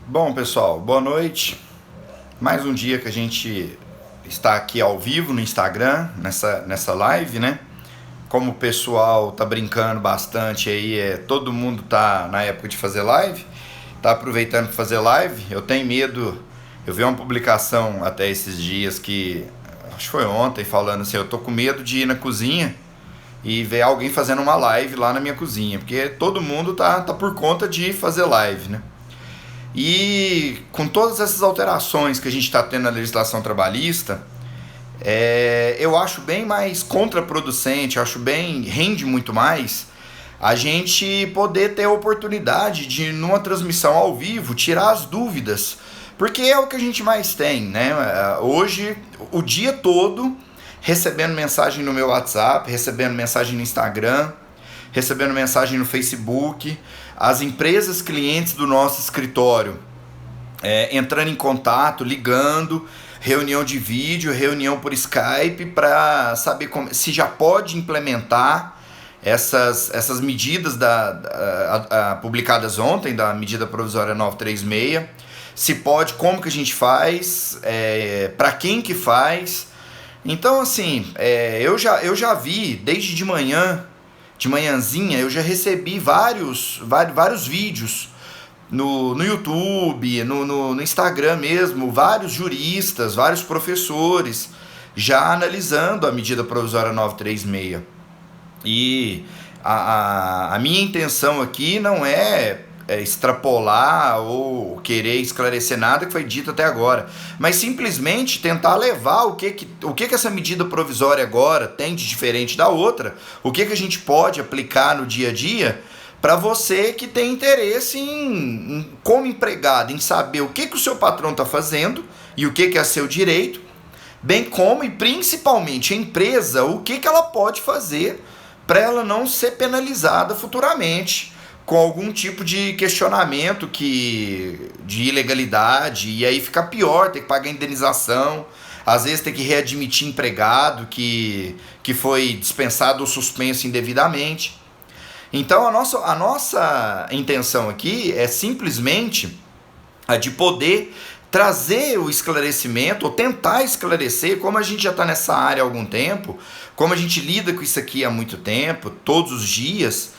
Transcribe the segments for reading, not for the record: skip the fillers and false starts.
Bom, pessoal, boa noite. Mais um dia que a gente está aqui ao vivo no Instagram, nessa live, né? Como o pessoal tá brincando bastante aí, todo mundo tá na época de fazer live, tá aproveitando para fazer live. Eu tenho medo, eu vi uma publicação até esses dias que, acho que foi ontem, falando assim, eu tô com medo de ir na cozinha e ver alguém fazendo uma live lá na minha cozinha, porque todo mundo tá por conta de fazer live, né? E com todas essas alterações que a gente está tendo na legislação trabalhista, eu acho bem mais contraproducente, acho bem, rende muito mais a gente poder ter a oportunidade de, numa transmissão ao vivo, tirar as dúvidas. Porque é o que a gente mais tem, né? Hoje, o dia todo, recebendo mensagem no meu WhatsApp, recebendo mensagem no Instagram, recebendo mensagem no Facebook, as empresas clientes do nosso escritório entrando em contato, ligando, reunião de vídeo, reunião por Skype para saber se já pode implementar essas medidas publicadas ontem, da medida provisória 936, se pode, como que a gente faz, para quem que faz. Então, assim, eu já vi desde de manhãzinha, eu já recebi vários vídeos no YouTube, no Instagram mesmo, vários juristas, vários professores já analisando a medida provisória 936. E a minha intenção aqui não é extrapolar ou querer esclarecer nada que foi dito até agora, mas simplesmente tentar levar o que essa medida provisória agora tem de diferente da outra, o que a gente pode aplicar no dia a dia para você que tem interesse como empregado, em saber o que o seu patrão está fazendo e o que é seu direito, bem como e principalmente a empresa, o que ela pode fazer para ela não ser penalizada futuramente com algum tipo de questionamento de ilegalidade, e aí fica pior, ter que pagar indenização, às vezes ter que readmitir empregado que foi dispensado ou suspenso indevidamente. Então a nossa intenção aqui é simplesmente a de poder trazer o esclarecimento, ou tentar esclarecer, como a gente já está nessa área há algum tempo, como a gente lida com isso aqui há muito tempo, todos os dias,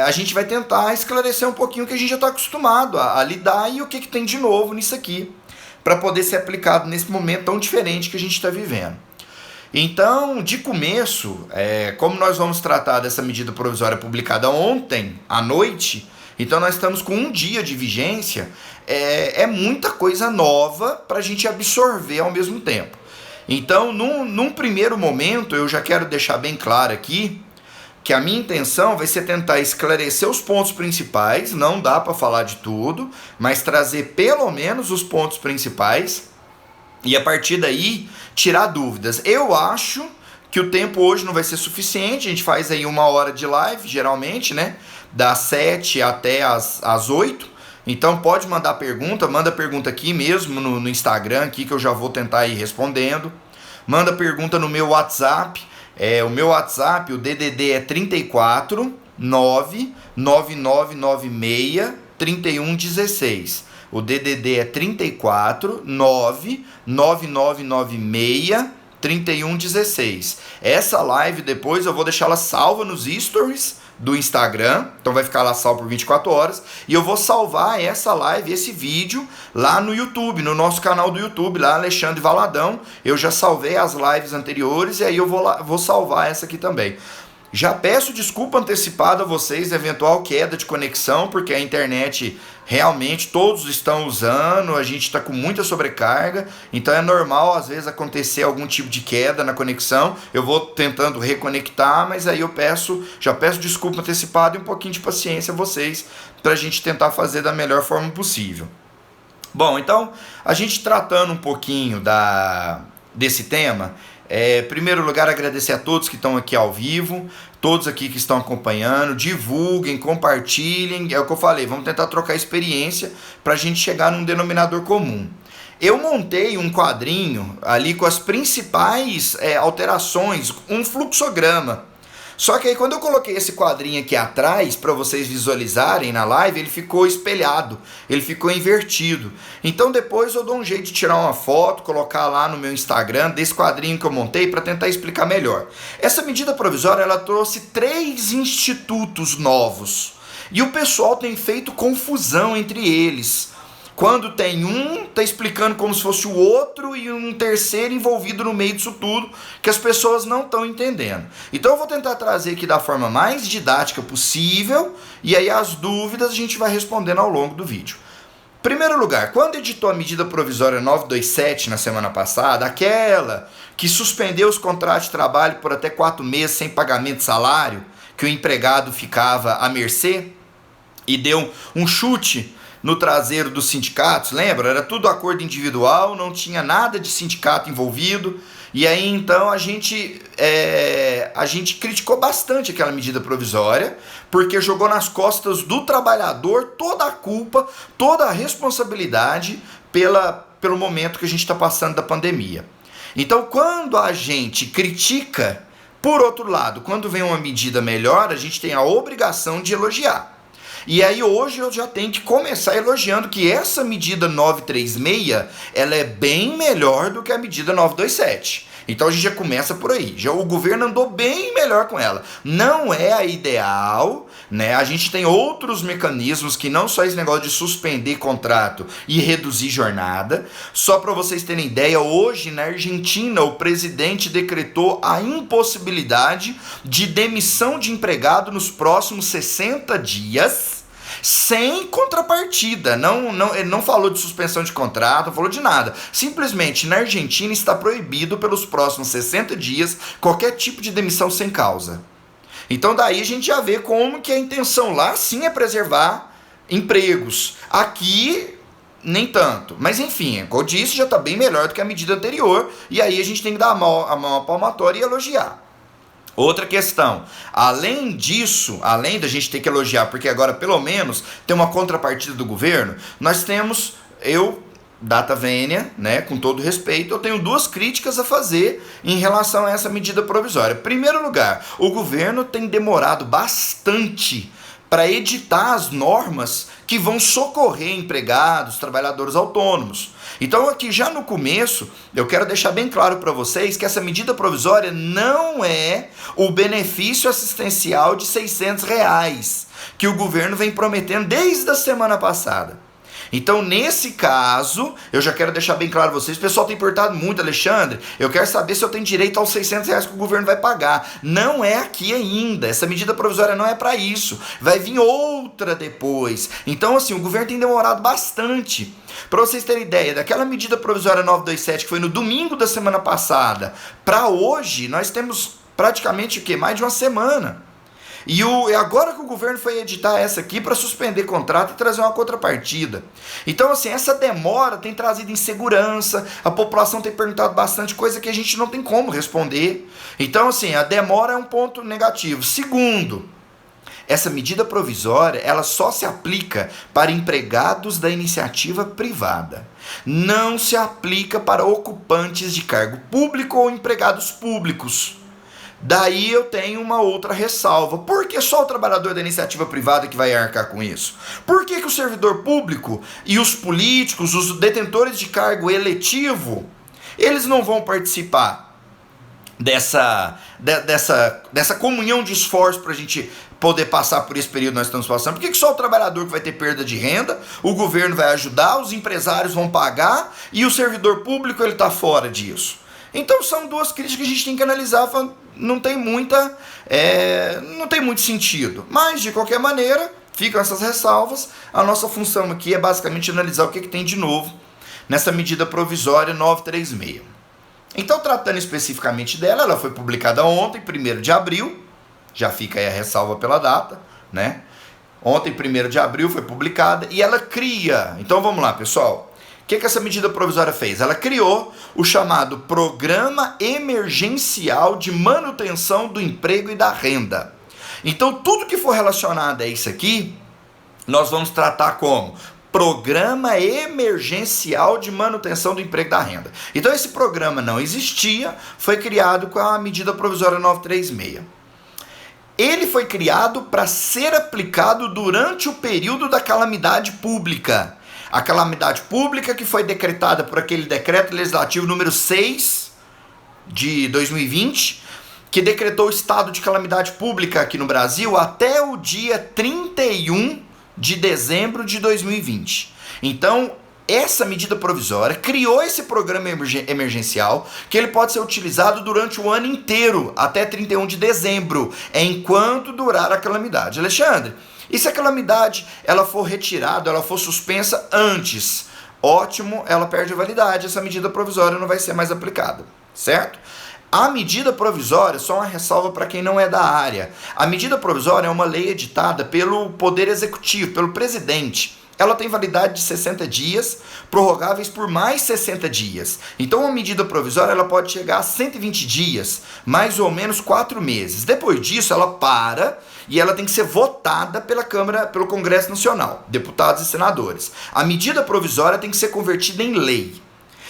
a gente vai tentar esclarecer um pouquinho o que a gente já está acostumado a lidar e o que tem de novo nisso aqui, para poder ser aplicado nesse momento tão diferente que a gente está vivendo. Então, de começo, como nós vamos tratar dessa medida provisória publicada ontem à noite, então nós estamos com um dia de vigência, é muita coisa nova para a gente absorver ao mesmo tempo. Então, num primeiro momento, eu já quero deixar bem claro aqui que a minha intenção vai ser tentar esclarecer os pontos principais, não dá para falar de tudo, mas trazer pelo menos os pontos principais e a partir daí tirar dúvidas. Eu acho que o tempo hoje não vai ser suficiente, a gente faz aí 1 hora de live, geralmente, né? Das 7 até as 8. Então pode mandar pergunta, manda pergunta aqui mesmo no Instagram, aqui que eu já vou tentar ir respondendo. Manda pergunta no meu WhatsApp. O meu WhatsApp, o DDD é 34 99996 3116. O DDD é 34 99996 3116. Essa live depois eu vou deixar ela salva nos stories do Instagram, então vai ficar lá salvo por 24 horas, e eu vou salvar essa live, esse vídeo, lá no YouTube, no nosso canal do YouTube, lá Alexandre Valadão. Eu já salvei as lives anteriores e aí eu vou salvar essa aqui também. Já peço desculpa antecipada a vocês da eventual queda de conexão, porque a internet realmente todos estão usando, a gente está com muita sobrecarga, então é normal às vezes acontecer algum tipo de queda na conexão. Eu vou tentando reconectar, mas aí já peço desculpa antecipada e um pouquinho de paciência a vocês, para a gente tentar fazer da melhor forma possível. Bom, então, a gente tratando um pouquinho desse tema, em primeiro lugar, agradecer a todos que estão aqui ao vivo, todos aqui que estão acompanhando, divulguem, compartilhem, é o que eu falei, vamos tentar trocar experiência para a gente chegar num denominador comum. Eu montei um quadrinho ali com as principais alterações, um fluxograma. Só que aí quando eu coloquei esse quadrinho aqui atrás, para vocês visualizarem na live, ele ficou espelhado, ele ficou invertido. Então depois eu dou um jeito de tirar uma foto, colocar lá no meu Instagram, desse quadrinho que eu montei, para tentar explicar melhor. Essa medida provisória, ela trouxe 3 institutos novos. E o pessoal tem feito confusão entre eles. Quando tem um, tá explicando como se fosse o outro e um terceiro envolvido no meio disso tudo, que as pessoas não estão entendendo. Então eu vou tentar trazer aqui da forma mais didática possível, e aí as dúvidas a gente vai respondendo ao longo do vídeo. Primeiro lugar, quando editou a medida provisória 927 na semana passada, aquela que suspendeu os contratos de trabalho por até 4 meses sem pagamento de salário, que o empregado ficava à mercê, e deu um chute no traseiro dos sindicatos, lembra? Era tudo acordo individual, não tinha nada de sindicato envolvido, e aí então a gente criticou bastante aquela medida provisória, porque jogou nas costas do trabalhador toda a culpa, toda a responsabilidade pelo momento que a gente está passando da pandemia. Então quando a gente critica, por outro lado, quando vem uma medida melhor, a gente tem a obrigação de elogiar. E aí hoje eu já tenho que começar elogiando que essa medida 936, ela é bem melhor do que a medida 927. Então a gente já começa por aí. Já o governo andou bem melhor com ela. Não é a ideal, né? A gente tem outros mecanismos que não só esse negócio de suspender contrato e reduzir jornada. Só para vocês terem ideia, hoje na Argentina o presidente decretou a impossibilidade de demissão de empregado nos próximos 60 dias. Sem contrapartida, ele não falou de suspensão de contrato, não falou de nada. Simplesmente na Argentina está proibido pelos próximos 60 dias qualquer tipo de demissão sem causa. Então daí a gente já vê como que a intenção lá sim é preservar empregos. Aqui nem tanto, mas enfim, como eu disse, já está bem melhor do que a medida anterior, e aí a gente tem que dar a mão palmatória e elogiar. Outra questão, além disso, além da gente ter que elogiar, porque agora pelo menos tem uma contrapartida do governo, nós temos, Data Vênia, né, com todo respeito, eu tenho 2 críticas a fazer em relação a essa medida provisória. Em primeiro lugar, o governo tem demorado bastante para editar as normas que vão socorrer empregados, trabalhadores autônomos. Então aqui já no começo, eu quero deixar bem claro para vocês que essa medida provisória não é o benefício assistencial de R$600 que o governo vem prometendo desde a semana passada. Então, nesse caso, eu já quero deixar bem claro para vocês, o pessoal tem perguntado muito, Alexandre, eu quero saber se eu tenho direito aos R$600 que o governo vai pagar. Não é aqui ainda, essa medida provisória não é para isso, vai vir outra depois. Então, assim, o governo tem demorado bastante. Para vocês terem ideia, daquela medida provisória 927, que foi no domingo da semana passada, para hoje, nós temos praticamente o quê? Mais de uma semana. E agora que o governo foi editar essa aqui para suspender contrato e trazer uma contrapartida. Então, assim, essa demora tem trazido insegurança, a população tem perguntado bastante coisa que a gente não tem como responder. Então, assim, a demora é um ponto negativo. Segundo, essa medida provisória, ela só se aplica para empregados da iniciativa privada. Não se aplica para ocupantes de cargo público ou empregados públicos. Daí eu tenho uma outra ressalva. Por que só o trabalhador da iniciativa privada que vai arcar com isso? Por que o servidor público e os políticos, os detentores de cargo eletivo, eles não vão participar dessa comunhão de esforço para a gente poder passar por esse período que nós estamos passando? Por que só o trabalhador que vai ter perda de renda, o governo vai ajudar, os empresários vão pagar e o servidor público ele está fora disso? Então são 2 críticas que a gente tem que analisar, não tem muito sentido. Mas, de qualquer maneira, ficam essas ressalvas. A nossa função aqui é basicamente analisar o que tem de novo nessa medida provisória 936. Então, tratando especificamente dela, ela foi publicada ontem, 1º de abril, já fica aí a ressalva pela data, né? Ontem, 1º de abril, foi publicada e ela cria... Então, vamos lá, pessoal. O que essa medida provisória fez? Ela criou o chamado Programa Emergencial de Manutenção do Emprego e da Renda. Então, tudo que for relacionado a isso aqui, nós vamos tratar como Programa Emergencial de Manutenção do Emprego e da Renda. Então, esse programa não existia, foi criado com a medida provisória 936. Ele foi criado para ser aplicado durante o período da calamidade pública. A calamidade pública que foi decretada por aquele decreto legislativo número 6 de 2020, que decretou o estado de calamidade pública aqui no Brasil até o dia 31 de dezembro de 2020. Então, essa medida provisória criou esse programa emergencial que ele pode ser utilizado durante o ano inteiro, até 31 de dezembro, enquanto durar a calamidade. Alexandre, e se a calamidade ela for retirada, ela for suspensa antes? Ótimo, ela perde a validade, essa medida provisória não vai ser mais aplicada, certo? A medida provisória, só uma ressalva para quem não é da área, a medida provisória é uma lei editada pelo Poder Executivo, pelo presidente. Ela tem validade de 60 dias, prorrogáveis por mais 60 dias. Então, uma medida provisória ela pode chegar a 120 dias, mais ou menos 4 meses. Depois disso, ela para e ela tem que ser votada pela Câmara, pelo Congresso Nacional, deputados e senadores. A medida provisória tem que ser convertida em lei.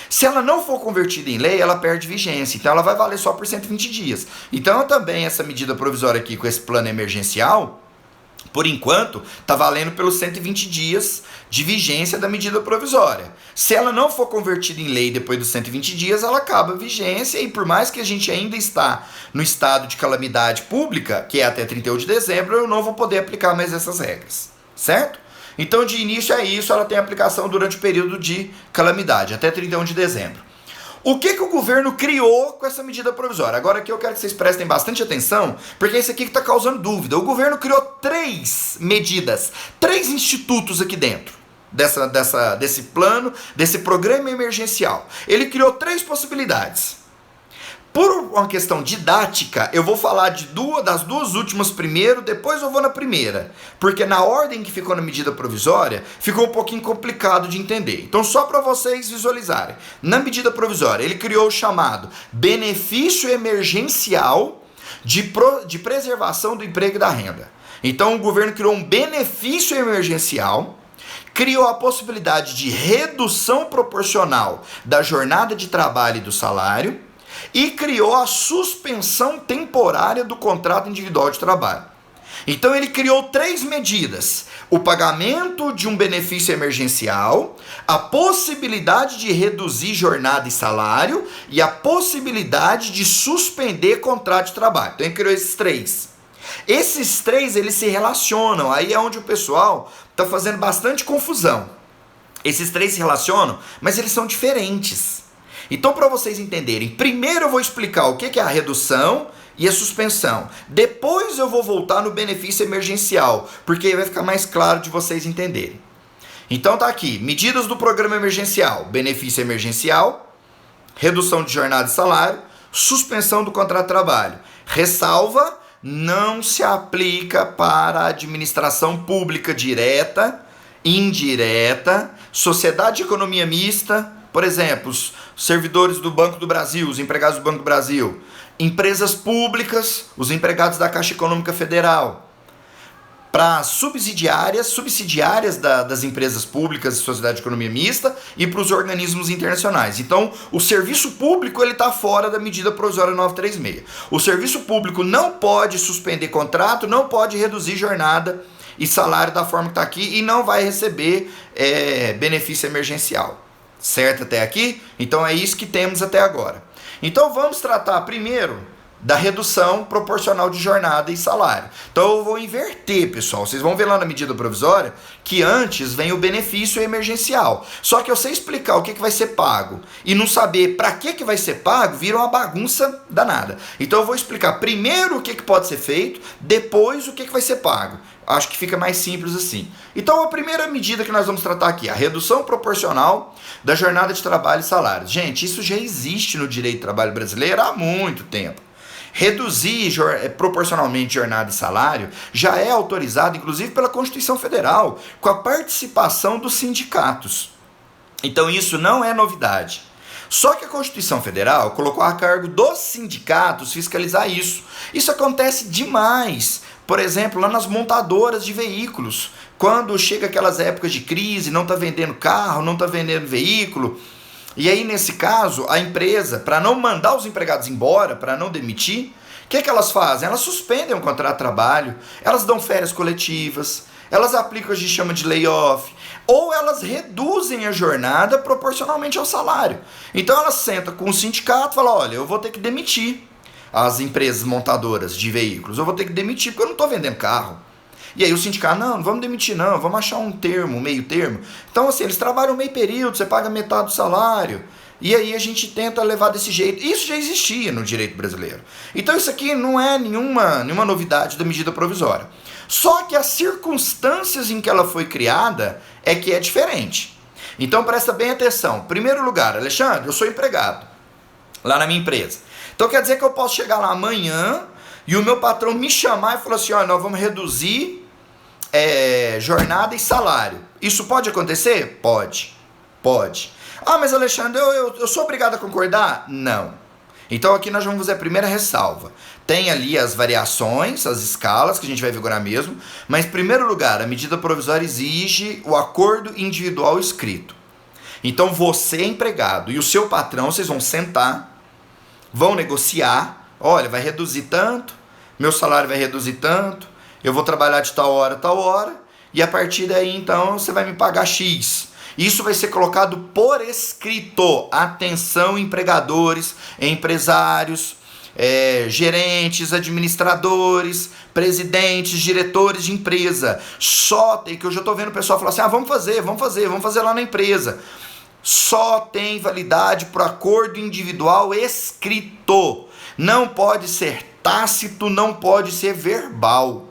Se ela não for convertida em lei, ela perde vigência. Então, ela vai valer só por 120 dias. Então, também essa medida provisória aqui com esse plano emergencial, por enquanto, está valendo pelos 120 dias de vigência da medida provisória. Se ela não for convertida em lei depois dos 120 dias, ela acaba a vigência e por mais que a gente ainda está no estado de calamidade pública, que é até 31 de dezembro, eu não vou poder aplicar mais essas regras, certo? Então, de início é isso, ela tem aplicação durante o período de calamidade, até 31 de dezembro. O que o governo criou com essa medida provisória? Agora aqui eu quero que vocês prestem bastante atenção, porque é isso aqui que está causando dúvida. O governo criou 3 medidas, 3 institutos aqui dentro desse plano, desse programa emergencial. Ele criou 3 possibilidades. Por uma questão didática, eu vou falar das duas últimas primeiro, depois eu vou na primeira. Porque na ordem que ficou na medida provisória, ficou um pouquinho complicado de entender. Então, só para vocês visualizarem. Na medida provisória, ele criou o chamado benefício emergencial de preservação do emprego e da renda. Então, o governo criou um benefício emergencial, criou a possibilidade de redução proporcional da jornada de trabalho e do salário, e criou a suspensão temporária do contrato individual de trabalho. Então ele criou 3 medidas: o pagamento de um benefício emergencial, a possibilidade de reduzir jornada e salário e a possibilidade de suspender contrato de trabalho. Então ele criou esses 3. Esses 3 eles se relacionam, aí é onde o pessoal está fazendo bastante confusão. Esses 3 se relacionam, mas eles são diferentes. Então, para vocês entenderem, primeiro eu vou explicar o que é a redução e a suspensão. Depois eu vou voltar no benefício emergencial, porque aí vai ficar mais claro de vocês entenderem. Então tá aqui, medidas do programa emergencial: benefício emergencial, redução de jornada e salário, suspensão do contrato de trabalho. Ressalva, não se aplica para a administração pública direta, indireta, sociedade de economia mista. Por exemplo, os servidores do Banco do Brasil, os empregados do Banco do Brasil, empresas públicas, os empregados da Caixa Econômica Federal, para subsidiárias das empresas públicas e sociedade de economia mista e para os organismos internacionais. Então, o serviço público está fora da medida provisória 936. O serviço público não pode suspender contrato, não pode reduzir jornada e salário da forma que está aqui e não vai receber benefício emergencial. Certo até aqui? Então é isso que temos até agora. Então vamos tratar primeiro da redução proporcional de jornada e salário. Então eu vou inverter, pessoal. Vocês vão ver lá na medida provisória que antes vem o benefício emergencial. Só que eu sei explicar o que vai ser pago e não saber para que vai ser pago, vira uma bagunça danada. Então eu vou explicar primeiro o que pode ser feito, depois o que vai ser pago. Acho que fica mais simples assim. Então a primeira medida que nós vamos tratar aqui é a redução proporcional da jornada de trabalho e salário. Gente, isso já existe no direito do trabalho brasileiro há muito tempo. Reduzir proporcionalmente jornada e salário já é autorizado, inclusive pela Constituição Federal, com a participação dos sindicatos. Então isso não é novidade. Só que a Constituição Federal colocou a cargo dos sindicatos fiscalizar isso. Isso acontece demais. Por exemplo, lá nas montadoras de veículos, quando chega aquelas épocas de crise, não está vendendo carro, não está vendendo veículo. E aí, nesse caso, a empresa, para não mandar os empregados embora, para não demitir, que elas fazem? Elas suspendem o contrato de trabalho, elas dão férias coletivas, elas aplicam o que a gente chama de layoff, ou elas reduzem a jornada proporcionalmente ao salário. Então elas sentam com o sindicato e falam, olha, eu vou ter que demitir as empresas montadoras de veículos, eu vou ter que demitir porque eu não estou vendendo carro. E aí o sindicato, não vamos demitir não, vamos achar um termo, um meio termo. Então assim, eles trabalham meio período, você paga metade do salário. E aí a gente tenta levar desse jeito. Isso já existia no direito brasileiro. Então isso aqui não é nenhuma novidade da medida provisória. Só que as circunstâncias em que ela foi criada é que é diferente. Então presta bem atenção. Primeiro lugar, Alexandre, eu sou empregado lá na minha empresa. Então quer dizer que eu posso chegar lá amanhã e o meu patrão me chamar e falar assim, olha, nós vamos reduzir jornada e salário. Isso pode acontecer? Pode. Ah, mas Alexandre, eu sou obrigado a concordar? Não. Então aqui nós vamos fazer a primeira ressalva. Tem ali as variações, as escalas, que a gente vai vigorar mesmo, mas em primeiro lugar, a medida provisória exige o acordo individual escrito. Então você, empregado, e o seu patrão, vocês vão sentar, vão negociar, olha, vai reduzir tanto, meu salário vai reduzir tanto, eu vou trabalhar de tal hora, e a partir daí então você vai me pagar X. Isso vai ser colocado por escrito. Atenção, empregadores, empresários, gerentes, administradores, presidentes, diretores de empresa. Só tem, que eu já estou vendo o pessoal falar assim, vamos fazer lá na empresa. Só tem validade para acordo individual escrito. Não pode ser tácito, não pode ser verbal.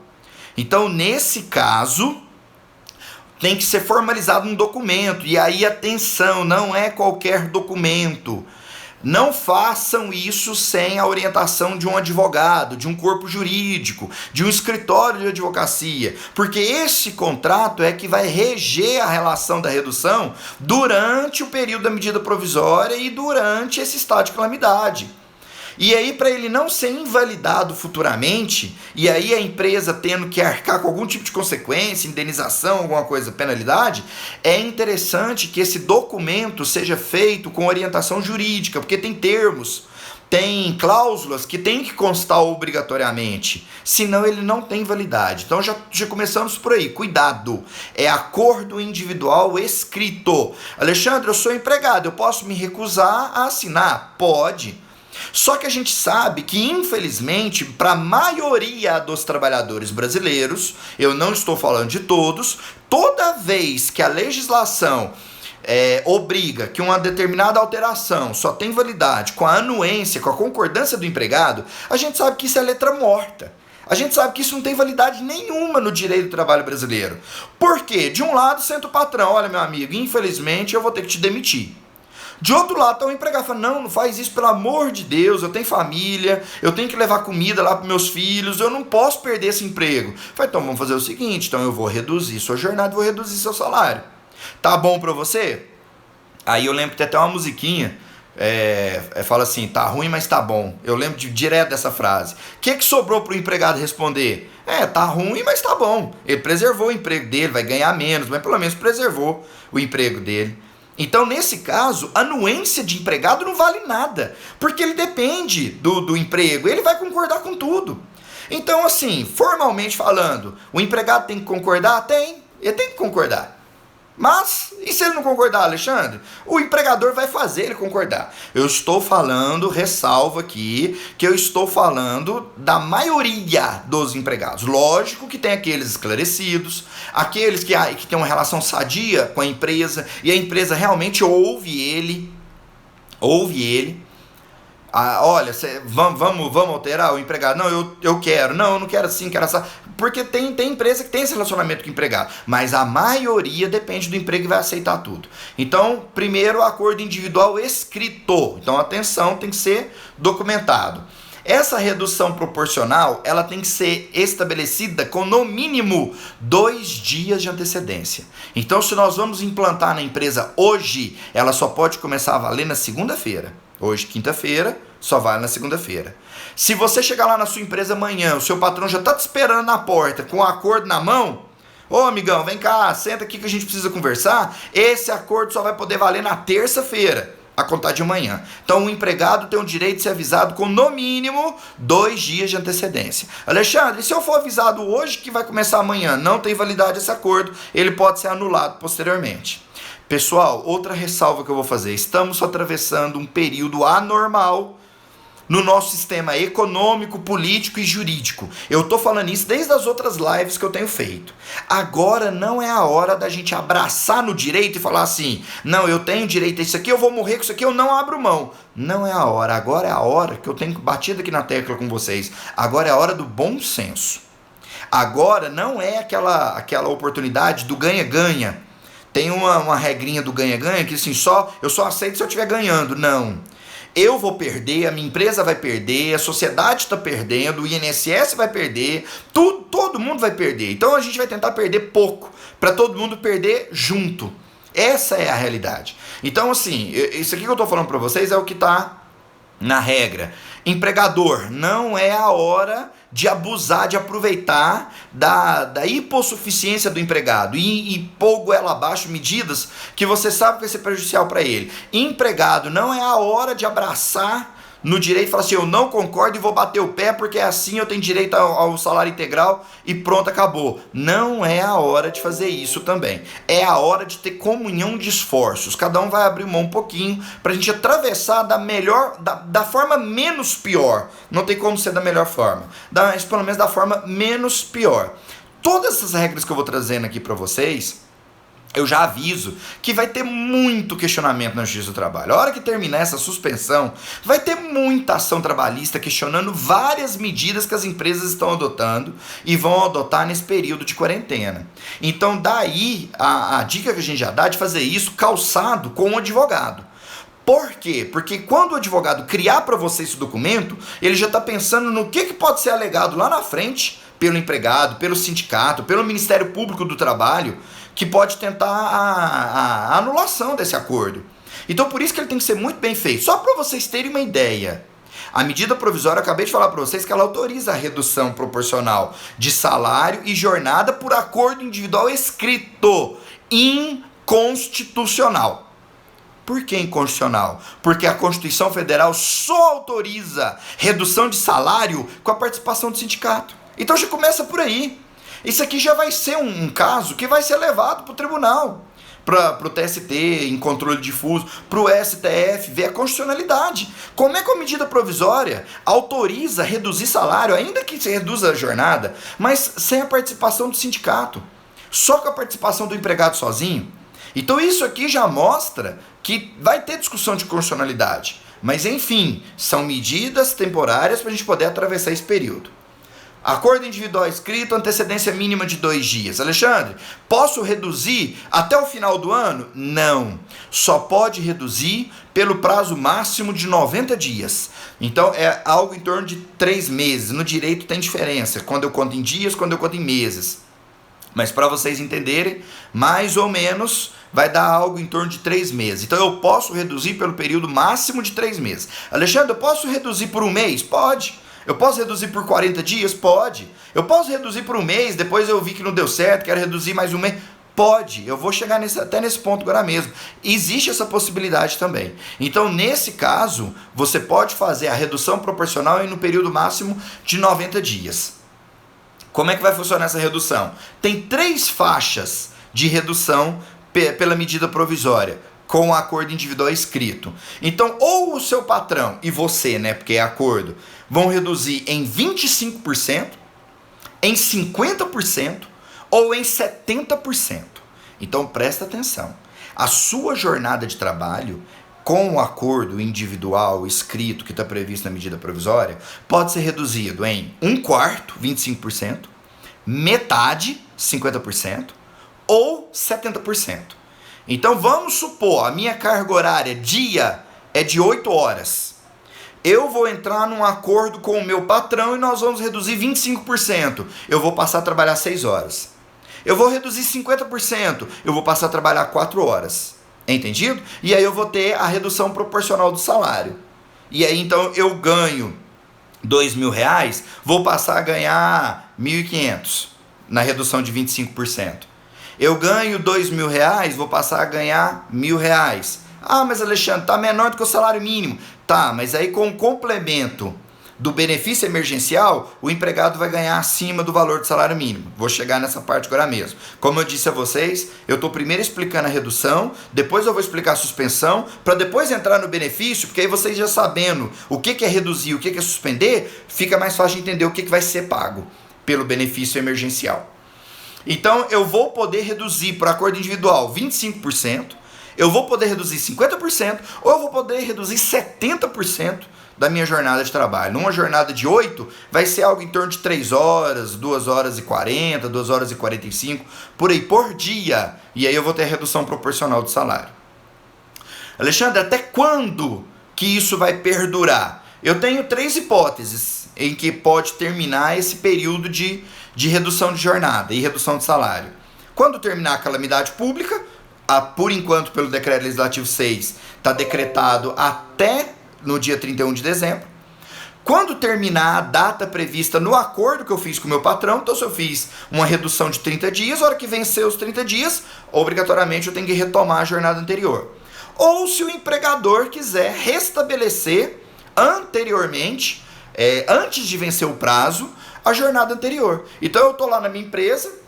Então, nesse caso, tem que ser formalizado um documento. E aí, atenção, não é qualquer documento. Não façam isso sem a orientação de um advogado, de um corpo jurídico, de um escritório de advocacia, porque esse contrato é que vai reger a relação da redução durante o período da medida provisória e durante esse estado de calamidade. E aí, para ele não ser invalidado futuramente, e aí a empresa tendo que arcar com algum tipo de consequência, indenização, alguma coisa, penalidade, é interessante que esse documento seja feito com orientação jurídica, porque tem termos, tem cláusulas que tem que constar obrigatoriamente, senão ele não tem validade. Então já começamos por aí, cuidado, é acordo individual escrito. Alexandre, eu sou empregado, eu posso me recusar a assinar? Pode. Só que a gente sabe que, infelizmente, para a maioria dos trabalhadores brasileiros, eu não estou falando de todos, toda vez que a legislação obriga que uma determinada alteração só tem validade com a anuência, com a concordância do empregado, a gente sabe que isso é letra morta. A gente sabe que isso não tem validade nenhuma no direito do trabalho brasileiro. Por quê? De um lado, senta o patrão, olha, meu amigo, infelizmente eu vou ter que te demitir. De outro lado, tá o empregado fala, não faz isso, pelo amor de Deus, eu tenho família, eu tenho que levar comida lá para meus filhos, eu não posso perder esse emprego. Fala, então vamos fazer o seguinte, então eu vou reduzir sua jornada, vou reduzir seu salário. Tá bom para você? Aí eu lembro que tem até uma musiquinha, fala assim, tá ruim, mas tá bom. Eu lembro direto dessa frase. O que sobrou pro empregado responder? Tá ruim, mas tá bom. Ele preservou o emprego dele, vai ganhar menos, mas pelo menos preservou o emprego dele. Então, nesse caso, a anuência de empregado não vale nada, porque ele depende do emprego, ele vai concordar com tudo. Então, assim, formalmente falando, o empregado tem que concordar? Ele tem que concordar. Mas, e se ele não concordar, Alexandre? O empregador vai fazer ele concordar. Eu estou falando, ressalvo aqui, que eu estou falando da maioria dos empregados. Lógico que tem aqueles esclarecidos, aqueles que têm uma relação sadia com a empresa, e a empresa realmente ouve ele. Olha, vamos alterar o empregado? Não, eu quero. Não, eu não quero assim, quero assim. Porque tem empresa que tem esse relacionamento com o empregado. Mas a maioria depende do emprego e vai aceitar tudo. Então, primeiro, acordo individual escrito. Então, atenção, tem que ser documentado. Essa redução proporcional, ela tem que ser estabelecida com, no mínimo, 2 dias de antecedência. Então, se nós vamos implantar na empresa hoje, ela só pode começar a valer na segunda-feira. Hoje, quinta-feira, só vale na segunda-feira. Se você chegar lá na sua empresa amanhã, o seu patrão já está te esperando na porta com o acordo na mão, ô amigão, vem cá, senta aqui que a gente precisa conversar, esse acordo só vai poder valer na terça-feira. a contar de amanhã. Então o empregado tem o direito de ser avisado com no mínimo 2 dias de antecedência. Alexandre, se eu for avisado hoje que vai começar amanhã, não tem validade esse acordo, ele pode ser anulado posteriormente. Pessoal, outra ressalva que eu vou fazer, estamos atravessando um período anormal no nosso sistema econômico, político e jurídico. Eu tô falando isso desde as outras lives que eu tenho feito. Agora não é a hora da gente abraçar no direito e falar assim, não, eu tenho direito a isso aqui, eu vou morrer com isso aqui, eu não abro mão. Não é a hora, agora é a hora que eu tenho batido aqui na tecla com vocês. Agora é a hora do bom senso. Agora não é aquela oportunidade do ganha-ganha. Tem uma regrinha do ganha-ganha que assim, eu só aceito se eu estiver ganhando. Não. Eu vou perder, a minha empresa vai perder, a sociedade está perdendo, o INSS vai perder, todo mundo vai perder. Então a gente vai tentar perder pouco, para todo mundo perder junto. Essa é a realidade. Então assim, isso aqui que eu estou falando para vocês é o que está na regra. Empregador, não é a hora de abusar, de aproveitar da hipossuficiência do empregado e pôr goela abaixo medidas que você sabe que vai ser prejudicial para ele. Empregado, não é a hora de abraçar no direito e falar assim, eu não concordo e vou bater o pé porque é assim, eu tenho direito ao salário integral e pronto, acabou. Não é a hora de fazer isso também. É a hora de ter comunhão de esforços. Cada um vai abrir mão um pouquinho pra gente atravessar da forma menos pior. Não tem como ser da melhor forma. Mas pelo menos da forma menos pior. Todas essas regras que eu vou trazendo aqui pra vocês, eu já aviso que vai ter muito questionamento na Justiça do Trabalho. A hora que terminar essa suspensão, vai ter muita ação trabalhista questionando várias medidas que as empresas estão adotando e vão adotar nesse período de quarentena. Então daí a dica que a gente já dá de fazer isso calçado com o advogado. Por quê? Porque quando o advogado criar para você esse documento, ele já está pensando no que pode ser alegado lá na frente pelo empregado, pelo sindicato, pelo Ministério Público do Trabalho, que pode tentar a anulação desse acordo. Então por isso que ele tem que ser muito bem feito. Só para vocês terem uma ideia, a medida provisória, eu acabei de falar para vocês que ela autoriza a redução proporcional de salário e jornada por acordo individual escrito, inconstitucional. Por que inconstitucional? Porque a Constituição Federal só autoriza redução de salário com a participação do sindicato. Então já começa por aí. Isso aqui já vai ser um caso que vai ser levado para o tribunal, para o TST, em controle difuso, para o STF, ver a constitucionalidade. Como é que a medida provisória autoriza reduzir salário, ainda que se reduza a jornada, mas sem a participação do sindicato, só com a participação do empregado sozinho? Então isso aqui já mostra que vai ter discussão de constitucionalidade. Mas enfim, são medidas temporárias para a gente poder atravessar esse período. Acordo individual escrito, antecedência mínima de 2 dias. Alexandre, posso reduzir até o final do ano? Não. Só pode reduzir pelo prazo máximo de 90 dias. Então é algo em torno de 3 meses. No direito tem diferença, quando eu conto em dias, quando eu conto em meses. Mas para vocês entenderem, mais ou menos vai dar algo em torno de 3 meses. Então eu posso reduzir pelo período máximo de 3 meses. Alexandre, eu posso reduzir por 1 mês? Pode. Eu posso reduzir por 40 dias? Pode. Eu posso reduzir por 1 mês, depois eu vi que não deu certo, quero reduzir mais 1 mês? Pode. Eu vou chegar até nesse ponto agora mesmo. Existe essa possibilidade também. Então, nesse caso, você pode fazer a redução proporcional no período máximo de 90 dias. Como é que vai funcionar essa redução? Tem 3 faixas de redução pela medida provisória, com o acordo individual escrito. Então, ou o seu patrão e você, né, porque é acordo, vão reduzir em 25%, em 50% ou em 70%. Então, presta atenção. A sua jornada de trabalho, com o acordo individual escrito que está previsto na medida provisória, pode ser reduzido em 1/4, 25%, metade, 50%, ou 70%. Então vamos supor, a minha carga horária dia é de 8 horas. Eu vou entrar num acordo com o meu patrão e nós vamos reduzir 25%. Eu vou passar a trabalhar 6 horas. Eu vou reduzir 50%. Eu vou passar a trabalhar 4 horas. Entendido? E aí eu vou ter a redução proporcional do salário. E aí então eu ganho R$2.000, vou passar a ganhar R$1.500 na redução de 25%. Eu ganho R$2.000, vou passar a ganhar R$1.000 Ah, mas Alexandre, tá menor do que o salário mínimo. Tá, mas aí com o complemento do benefício emergencial, o empregado vai ganhar acima do valor do salário mínimo. Vou chegar nessa parte agora mesmo. Como eu disse a vocês, eu estou primeiro explicando a redução, depois eu vou explicar a suspensão, para depois entrar no benefício, porque aí vocês já sabendo o que é reduzir, o que é suspender, fica mais fácil de entender o que vai ser pago pelo benefício emergencial. Então, eu vou poder reduzir por acordo individual 25%, eu vou poder reduzir 50%, ou eu vou poder reduzir 70% da minha jornada de trabalho. Numa jornada de 8, vai ser algo em torno de 3 horas, 2 horas e 40, 2 horas e 45, por aí, por dia. E aí eu vou ter a redução proporcional do salário. Alexandre, até quando que isso vai perdurar? Eu tenho 3 hipóteses em que pode terminar esse período de redução de jornada e redução de salário. Quando terminar a calamidade pública, por enquanto pelo Decreto Legislativo 6, está decretado até no dia 31 de dezembro. Quando terminar a data prevista no acordo que eu fiz com o meu patrão, então se eu fiz uma redução de 30 dias, a hora que vencer os 30 dias, obrigatoriamente eu tenho que retomar a jornada anterior. Ou se o empregador quiser restabelecer anteriormente, antes de vencer o prazo, a jornada anterior. Então eu estou lá na minha empresa,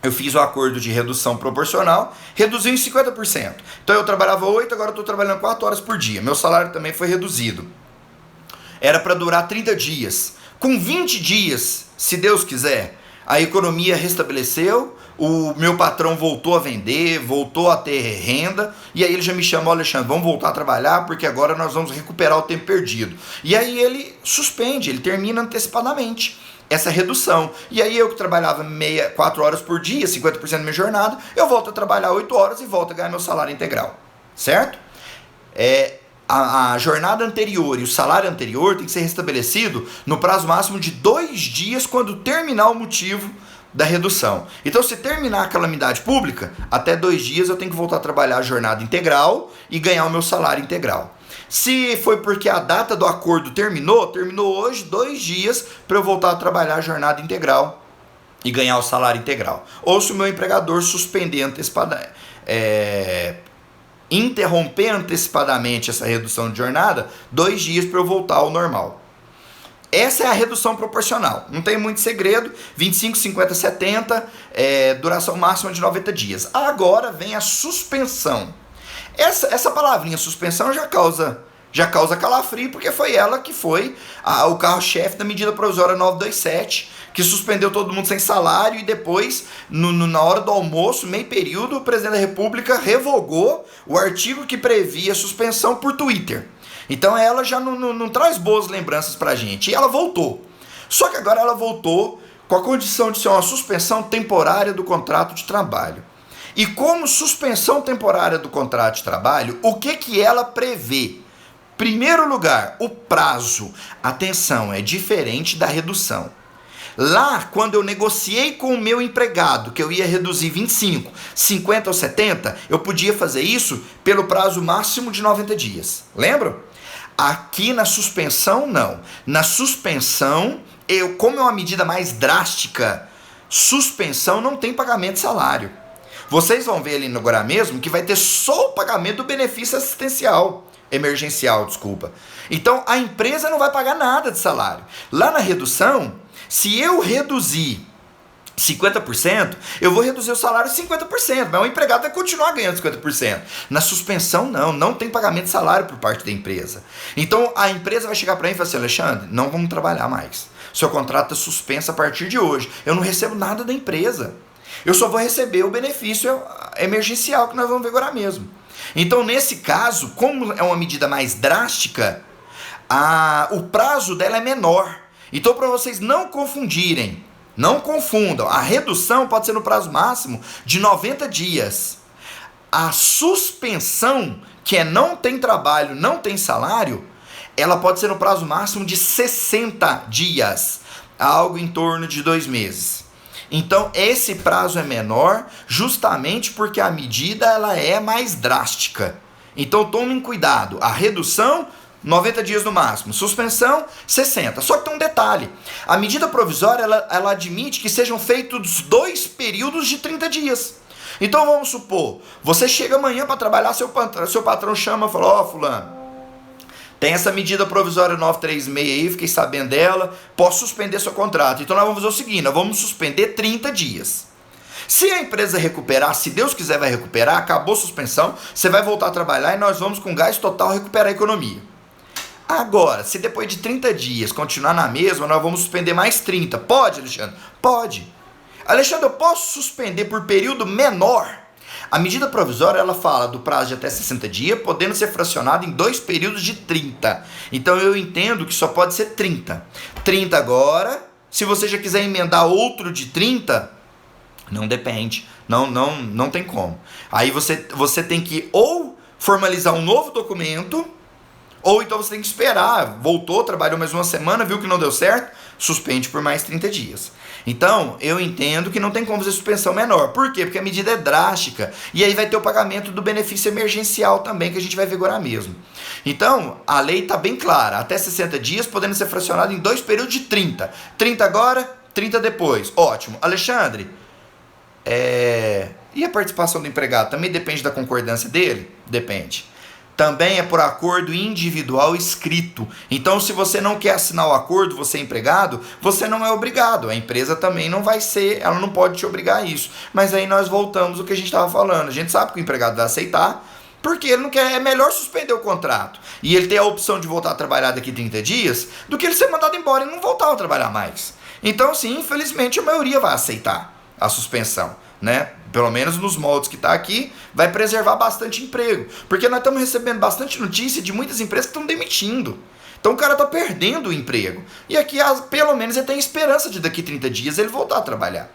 eu fiz o acordo de redução proporcional, reduzi em 50%. Então eu trabalhava 8, agora eu estou trabalhando 4 horas por dia. Meu salário também foi reduzido. Era para durar 30 dias. Com 20 dias, se Deus quiser, a economia restabeleceu, o meu patrão voltou a vender, voltou a ter renda, e aí ele já me chamou, Alexandre, vamos voltar a trabalhar, porque agora nós vamos recuperar o tempo perdido. E aí ele suspende, ele termina antecipadamente essa redução. E aí eu que trabalhava 4 horas por dia, 50% da minha jornada, eu volto a trabalhar 8 horas e volto a ganhar meu salário integral. Certo? A jornada anterior e o salário anterior tem que ser restabelecido no prazo máximo de 2 dias quando terminar o motivo da redução. Então, se terminar a calamidade pública, até 2 dias eu tenho que voltar a trabalhar a jornada integral e ganhar o meu salário integral. Se foi porque a data do acordo terminou hoje 2 dias para eu voltar a trabalhar a jornada integral e ganhar o salário integral. Ou se o meu empregador suspender interromper antecipadamente essa redução de jornada, 2 dias para eu voltar ao normal. Essa é a redução proporcional. Não tem muito segredo. 25, 50, 70, duração máxima de 90 dias. Agora vem a suspensão. Essa palavrinha suspensão já causa calafrio, porque foi ela que foi o carro-chefe da medida provisória 927, que suspendeu todo mundo sem salário, e depois, na hora do almoço, meio período, o presidente da República revogou o artigo que previa a suspensão por Twitter. Então ela já não traz boas lembranças pra gente. E ela voltou. Só que agora ela voltou com a condição de ser uma suspensão temporária do contrato de trabalho. E como suspensão temporária do contrato de trabalho, o que ela prevê? Primeiro lugar, o prazo. Atenção, é diferente da redução. Lá, quando eu negociei com o meu empregado que eu ia reduzir 25, 50 ou 70, eu podia fazer isso pelo prazo máximo de 90 dias. Lembram? Aqui na suspensão, não. Na suspensão, como é uma medida mais drástica, suspensão não tem pagamento de salário. Vocês vão ver ali agora mesmo que vai ter só o pagamento do benefício emergencial. Então, a empresa não vai pagar nada de salário. Lá na redução, se eu reduzir 50%, eu vou reduzir o salário 50%, mas o empregado vai continuar ganhando 50%. Na suspensão, não tem pagamento de salário por parte da empresa. Então, a empresa vai chegar para mim e falar assim, Alexandre, não vamos trabalhar mais. Seu contrato é suspenso a partir de hoje. Eu não recebo nada da empresa. Eu só vou receber o benefício emergencial que nós vamos ver agora mesmo. Então, nesse caso, como é uma medida mais drástica, o prazo dela é menor. Então, para vocês não confundirem, não confundam, a redução pode ser no prazo máximo de 90 dias. A suspensão, que não tem trabalho, não tem salário, ela pode ser no prazo máximo de 60 dias, algo em torno de 2 meses. Então, esse prazo é menor justamente porque a medida ela é mais drástica. Então, tomem cuidado. A redução, 90 dias no máximo. Suspensão, 60. Só que tem um detalhe. A medida provisória, ela admite que sejam feitos 2 períodos de 30 dias. Então vamos supor, você chega amanhã para trabalhar, seu patrão chama e fala, ó, fulano, tem essa medida provisória 936 aí, fiquei sabendo dela, posso suspender seu contrato. Então nós vamos fazer o seguinte, nós vamos suspender 30 dias. Se a empresa recuperar, se Deus quiser vai recuperar, acabou a suspensão, você vai voltar a trabalhar e nós vamos com gás total recuperar a economia. Agora, se depois de 30 dias continuar na mesma, nós vamos suspender mais 30. Pode, Alexandre? Pode. Alexandre, eu posso suspender por período menor? A medida provisória, ela fala do prazo de até 60 dias, podendo ser fracionado em 2 períodos de 30. Então eu entendo que só pode ser 30. 30 agora, se você já quiser emendar outro de 30, não depende, não tem como. Aí você tem que ou formalizar um novo documento, ou então você tem que esperar, voltou, trabalhou mais uma semana, viu que não deu certo, suspende por mais 30 dias. Então, eu entendo que não tem como fazer suspensão menor. Por quê? Porque a medida é drástica. E aí vai ter o pagamento do benefício emergencial também, que a gente vai vigorar mesmo. Então, a lei está bem clara. Até 60 dias, podendo ser fracionado em 2 períodos de 30. 30 agora, 30 depois. Ótimo. Alexandre, e a participação do empregado? Também depende da concordância dele? Depende. Também é por acordo individual escrito. Então, se você não quer assinar o acordo, você é empregado, você não é obrigado. A empresa também não vai ser, ela não pode te obrigar a isso. Mas aí nós voltamos ao que a gente estava falando. A gente sabe que o empregado vai aceitar, porque ele não quer, é melhor suspender o contrato. E ele ter a opção de voltar a trabalhar daqui 30 dias, do que ele ser mandado embora e não voltar a trabalhar mais. Então, sim, infelizmente, a maioria vai aceitar a suspensão, né? Pelo menos nos moldes que está aqui, vai preservar bastante emprego. Porque nós estamos recebendo bastante notícia de muitas empresas que estão demitindo. Então o cara está perdendo o emprego. E aqui, pelo menos, ele tem esperança de daqui 30 dias ele voltar a trabalhar.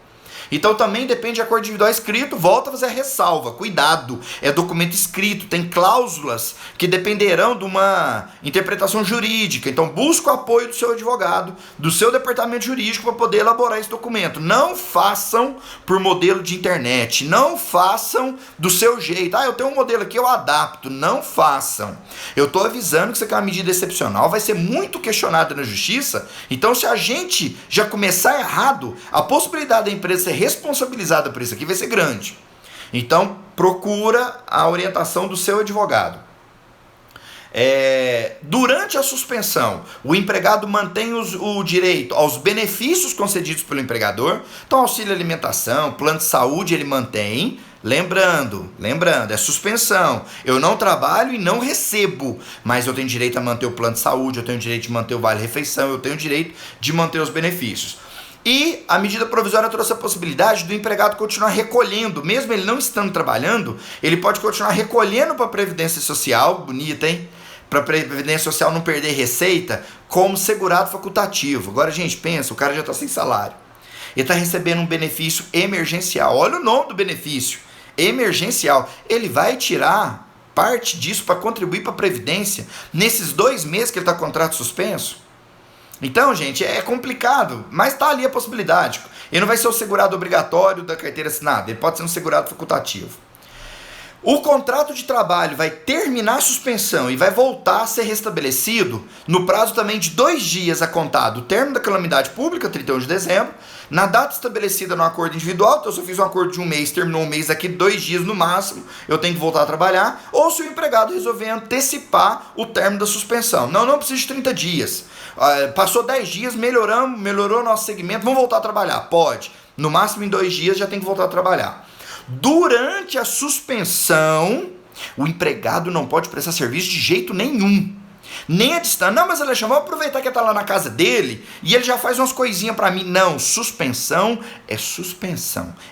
Então também depende de acordo individual escrito, volta a fazer a ressalva, cuidado, é documento escrito, tem cláusulas que dependerão de uma interpretação jurídica, então busca o apoio do seu advogado, do seu departamento jurídico para poder elaborar esse documento. Não façam por modelo de internet, não façam do seu jeito, eu tenho um modelo aqui, eu adapto, não façam. Eu estou avisando que isso aqui é uma medida excepcional, vai ser muito questionada na justiça, então se a gente já começar errado, a possibilidade da empresa ser responsabilizada por isso aqui vai ser grande. Então, procura a orientação do seu advogado. Durante a suspensão, o empregado mantém o direito aos benefícios concedidos pelo empregador. Então, auxílio alimentação, plano de saúde, ele mantém. Lembrando, é suspensão. Eu não trabalho e não recebo, mas eu tenho direito a manter o plano de saúde, eu tenho direito de manter o vale-refeição, eu tenho direito de manter os benefícios. E a medida provisória trouxe a possibilidade do empregado continuar recolhendo, mesmo ele não estando trabalhando, ele pode continuar recolhendo para a Previdência Social, bonita, hein? Para a Previdência Social não perder receita, como segurado facultativo. Agora, gente, pensa, o cara já está sem salário. Ele está recebendo um benefício emergencial. Olha o nome do benefício, emergencial. Ele vai tirar parte disso para contribuir para a Previdência nesses 2 meses que ele está com contrato suspenso? Então, gente, é complicado, mas está ali a possibilidade. Ele não vai ser o segurado obrigatório da carteira assinada, ele pode ser um segurado facultativo. O contrato de trabalho vai terminar a suspensão e vai voltar a ser restabelecido no prazo também de 2 dias a contar do término da calamidade pública, 31 de dezembro, na data estabelecida no acordo individual. Então, se eu fiz um acordo de 1 mês, terminou 1 mês, daqui 2 dias no máximo, eu tenho que voltar a trabalhar, ou se o empregado resolver antecipar o término da suspensão. Não precisa de 30 dias. Passou 10 dias, melhorou nosso segmento, vamos voltar a trabalhar? Pode. No máximo em 2 dias já tem que voltar a trabalhar. Durante a suspensão, o empregado não pode prestar serviço de jeito nenhum. Nem a distância. Não, mas Alexandre, vamos aproveitar que ele está lá na casa dele e ele já faz umas coisinhas para mim. Não, suspensão.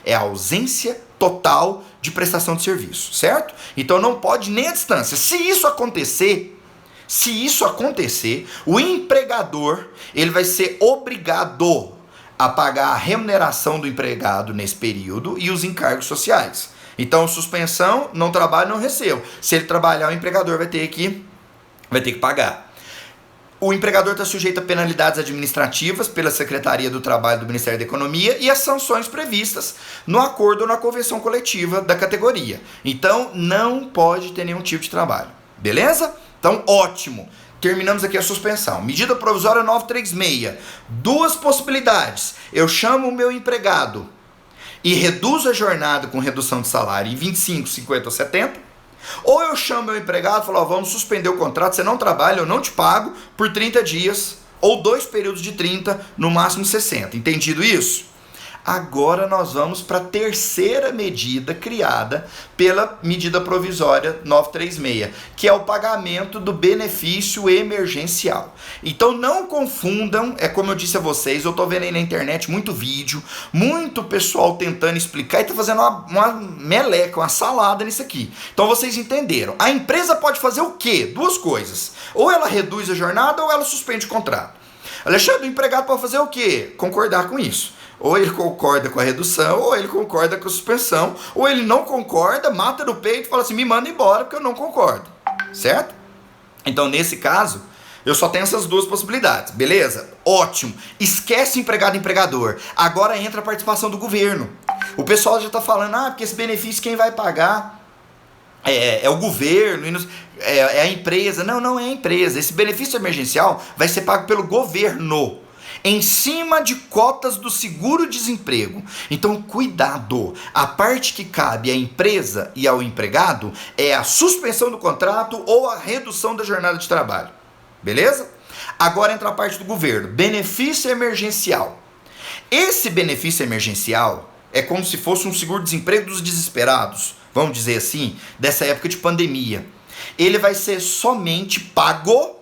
É ausência total de prestação de serviço, certo? Então não pode nem a distância. Se isso acontecer, o empregador, ele vai ser obrigado a pagar a remuneração do empregado nesse período e os encargos sociais. Então, suspensão, não trabalho, não recebo. Se ele trabalhar, o empregador vai ter que pagar. O empregador está sujeito a penalidades administrativas pela Secretaria do Trabalho do Ministério da Economia e as sanções previstas no acordo ou na convenção coletiva da categoria. Então, não pode ter nenhum tipo de trabalho. Beleza? Então, ótimo. Terminamos aqui a suspensão. Medida provisória 936. 2 possibilidades. Eu chamo o meu empregado e reduzo a jornada com redução de salário em 25, 50 ou 70, ou eu chamo meu empregado e falo, vamos suspender o contrato, você não trabalha, eu não te pago por 30 dias, ou 2 períodos de 30, no máximo 60. Entendido isso? Agora nós vamos para a terceira medida criada pela medida provisória 936, que é o pagamento do benefício emergencial. Então não confundam, é como eu disse a vocês, eu estou vendo aí na internet muito vídeo, muito pessoal tentando explicar e está fazendo uma meleca, uma salada nisso aqui. Então vocês entenderam. A empresa pode fazer o quê? 2 coisas. Ou ela reduz a jornada ou ela suspende o contrato. Alexandre, o empregado pode fazer o quê? Concordar com isso. Ou ele concorda com a redução, ou ele concorda com a suspensão, ou ele não concorda, mata no peito e fala assim, me manda embora porque eu não concordo, certo? Então, nesse caso, eu só tenho essas 2 possibilidades, beleza? Ótimo, esquece empregado e empregador, agora entra a participação do governo. O pessoal já está falando, porque esse benefício quem vai pagar é o governo, é a empresa. Não é a empresa, esse benefício emergencial vai ser pago pelo governo, em cima de cotas do seguro-desemprego. Então, cuidado, a parte que cabe à empresa e ao empregado é a suspensão do contrato ou a redução da jornada de trabalho, beleza? Agora entra a parte do governo, benefício emergencial. Esse benefício emergencial é como se fosse um seguro-desemprego dos desesperados, vamos dizer assim, dessa época de pandemia. Ele vai ser somente pago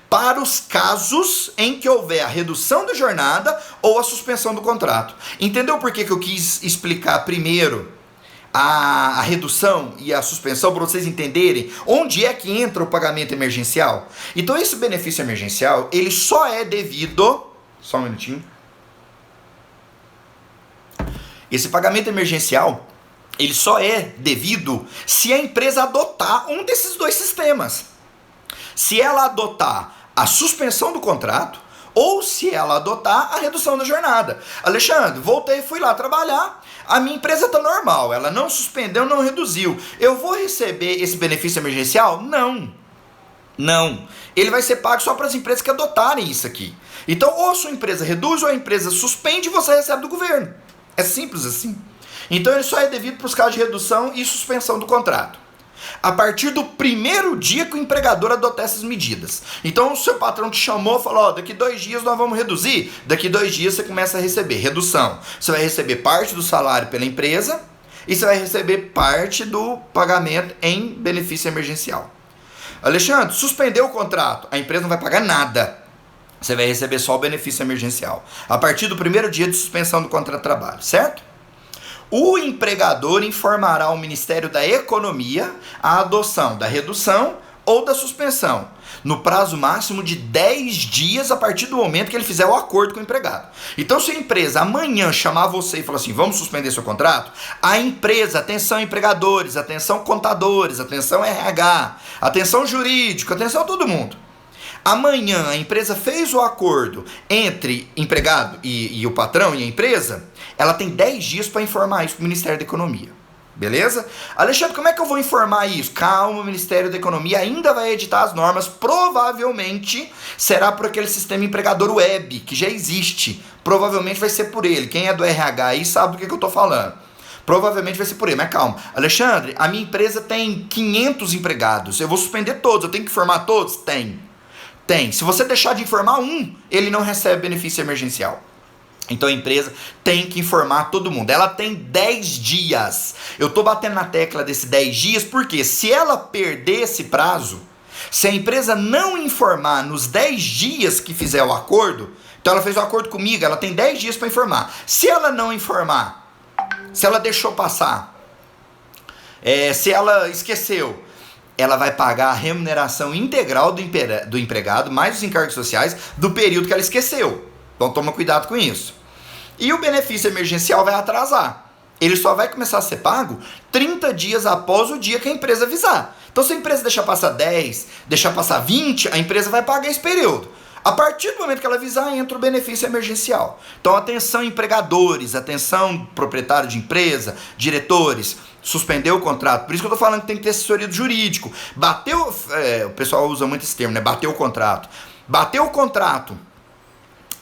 para os casos em que houver a redução da jornada ou a suspensão do contrato. Entendeu por que eu quis explicar primeiro a redução e a suspensão, para vocês entenderem onde é que entra o pagamento emergencial? Então esse benefício emergencial, ele só é devido... Só um minutinho. Esse pagamento emergencial, ele só é devido se a empresa adotar um desses 2 sistemas. Se ela adotar a suspensão do contrato ou se ela adotar a redução da jornada. Alexandre, voltei, fui lá trabalhar, a minha empresa está normal, ela não suspendeu, não reduziu. Eu vou receber esse benefício emergencial? Não. Ele vai ser pago só para as empresas que adotarem isso aqui. Então, ou a sua empresa reduz ou a empresa suspende e você recebe do governo. É simples assim. Então, ele só é devido para os casos de redução e suspensão do contrato. A partir do primeiro dia que o empregador adotar essas medidas. Então o seu patrão te chamou e falou, daqui 2 dias nós vamos reduzir. Daqui 2 dias você começa a receber redução. Você vai receber parte do salário pela empresa e você vai receber parte do pagamento em benefício emergencial. Alexandre, suspendeu o contrato, a empresa não vai pagar nada. Você vai receber só o benefício emergencial. A partir do primeiro dia de suspensão do contrato de trabalho, certo? O empregador informará ao Ministério da Economia a adoção da redução ou da suspensão, no prazo máximo de 10 dias a partir do momento que ele fizer o acordo com o empregado. Então, se a empresa amanhã chamar você e falar assim, vamos suspender seu contrato, a empresa, atenção empregadores, atenção contadores, atenção RH, atenção jurídico, atenção todo mundo. Amanhã a empresa fez o acordo entre empregado e o patrão e a empresa, ela tem 10 dias para informar isso para o Ministério da Economia. Beleza? Alexandre, como é que eu vou informar isso? Calma, o Ministério da Economia ainda vai editar as normas, provavelmente será por aquele sistema empregador web, que já existe. Provavelmente vai ser por ele. Quem é do RH aí sabe do que eu estou falando. Provavelmente vai ser por ele, mas calma. Alexandre, a minha empresa tem 500 empregados, eu vou suspender todos, eu tenho que informar todos? Tem. Se você deixar de informar um, ele não recebe benefício emergencial. Então a empresa tem que informar todo mundo. Ela tem 10 dias. Eu estou batendo na tecla desses 10 dias porque se ela perder esse prazo, se a empresa não informar nos 10 dias que fizer o acordo, então ela fez o acordo comigo, ela tem 10 dias para informar. Se ela não informar, se ela deixou passar, se ela esqueceu, ela vai pagar a remuneração integral do empregado, mais os encargos sociais, do período que ela esqueceu. Então toma cuidado com isso. E o benefício emergencial vai atrasar. Ele só vai começar a ser pago 30 dias após o dia que a empresa avisar. Então se a empresa deixar passar 10, deixar passar 20, a empresa vai pagar esse período. A partir do momento que ela avisar, entra o benefício emergencial. Então atenção empregadores, atenção proprietário de empresa, diretores, suspendeu o contrato. Por isso que eu estou falando que tem que ter assessoria do jurídico. O pessoal usa muito esse termo, né? Bateu o contrato. Bateu o contrato.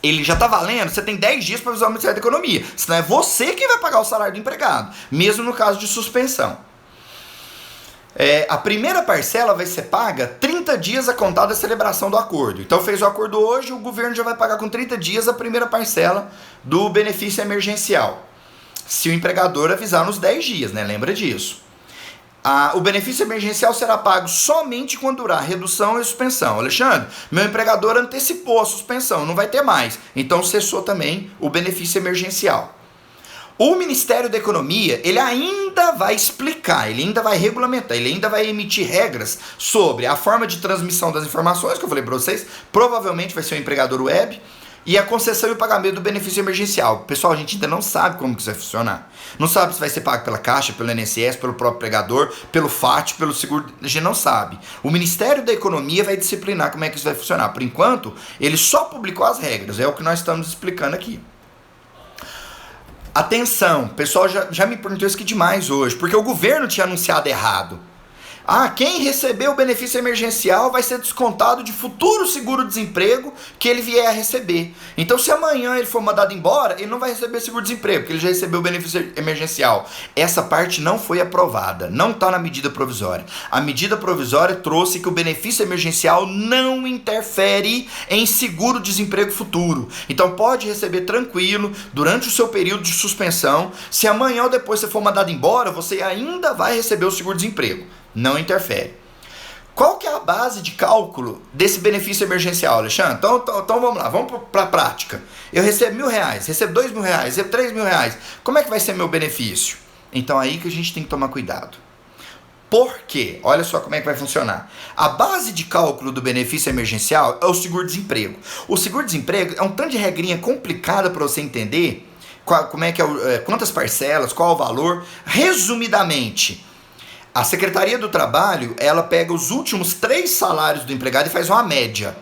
ele já está valendo, você tem 10 dias para avisar o Ministério da Economia. Senão é você quem vai pagar o salário do empregado, mesmo no caso de suspensão. A primeira parcela vai ser paga 30 dias a contar da celebração do acordo. Então fez o acordo hoje, o governo já vai pagar com 30 dias a primeira parcela do benefício emergencial. Se o empregador avisar nos 10 dias, né? Lembra disso. O benefício emergencial será pago somente quando durar redução e suspensão. Alexandre, meu empregador antecipou a suspensão, não vai ter mais. Então cessou também o benefício emergencial. O Ministério da Economia, ele ainda vai explicar, ele ainda vai regulamentar, ele ainda vai emitir regras sobre a forma de transmissão das informações, que eu falei para vocês, provavelmente vai ser o empregador web, e a concessão e o pagamento do benefício emergencial. Pessoal, a gente ainda não sabe como que isso vai funcionar. Não sabe se vai ser pago pela Caixa, pelo INSS, pelo próprio empregador, pelo FAT, pelo seguro. A gente não sabe. O Ministério da Economia vai disciplinar como é que isso vai funcionar. Por enquanto, ele só publicou as regras, é o que nós estamos explicando aqui. Atenção, o pessoal já me perguntou isso aqui demais hoje, porque o governo tinha anunciado errado. Quem receber o benefício emergencial vai ser descontado de futuro seguro-desemprego que ele vier a receber. Então, se amanhã ele for mandado embora, ele não vai receber seguro-desemprego, porque ele já recebeu o benefício emergencial. Essa parte não foi aprovada, não está na medida provisória. A medida provisória trouxe que o benefício emergencial não interfere em seguro-desemprego futuro. Então, pode receber tranquilo durante o seu período de suspensão. Se amanhã ou depois você for mandado embora, você ainda vai receber o seguro-desemprego. Não interfere. Qual que é a base de cálculo desse benefício emergencial, Alexandre? Então vamos lá, vamos para a prática. Eu recebo R$1.000, recebo R$2.000, recebo R$3.000. Como é que vai ser meu benefício? Então aí que a gente tem que tomar cuidado. Por quê? Olha só como é que vai funcionar. A base de cálculo do benefício emergencial é o seguro-desemprego. O seguro-desemprego é um tanto de regrinha complicada para você entender como é que quantas parcelas, qual o valor. Resumidamente, a Secretaria do Trabalho, ela pega os últimos 3 salários do empregado e faz uma média.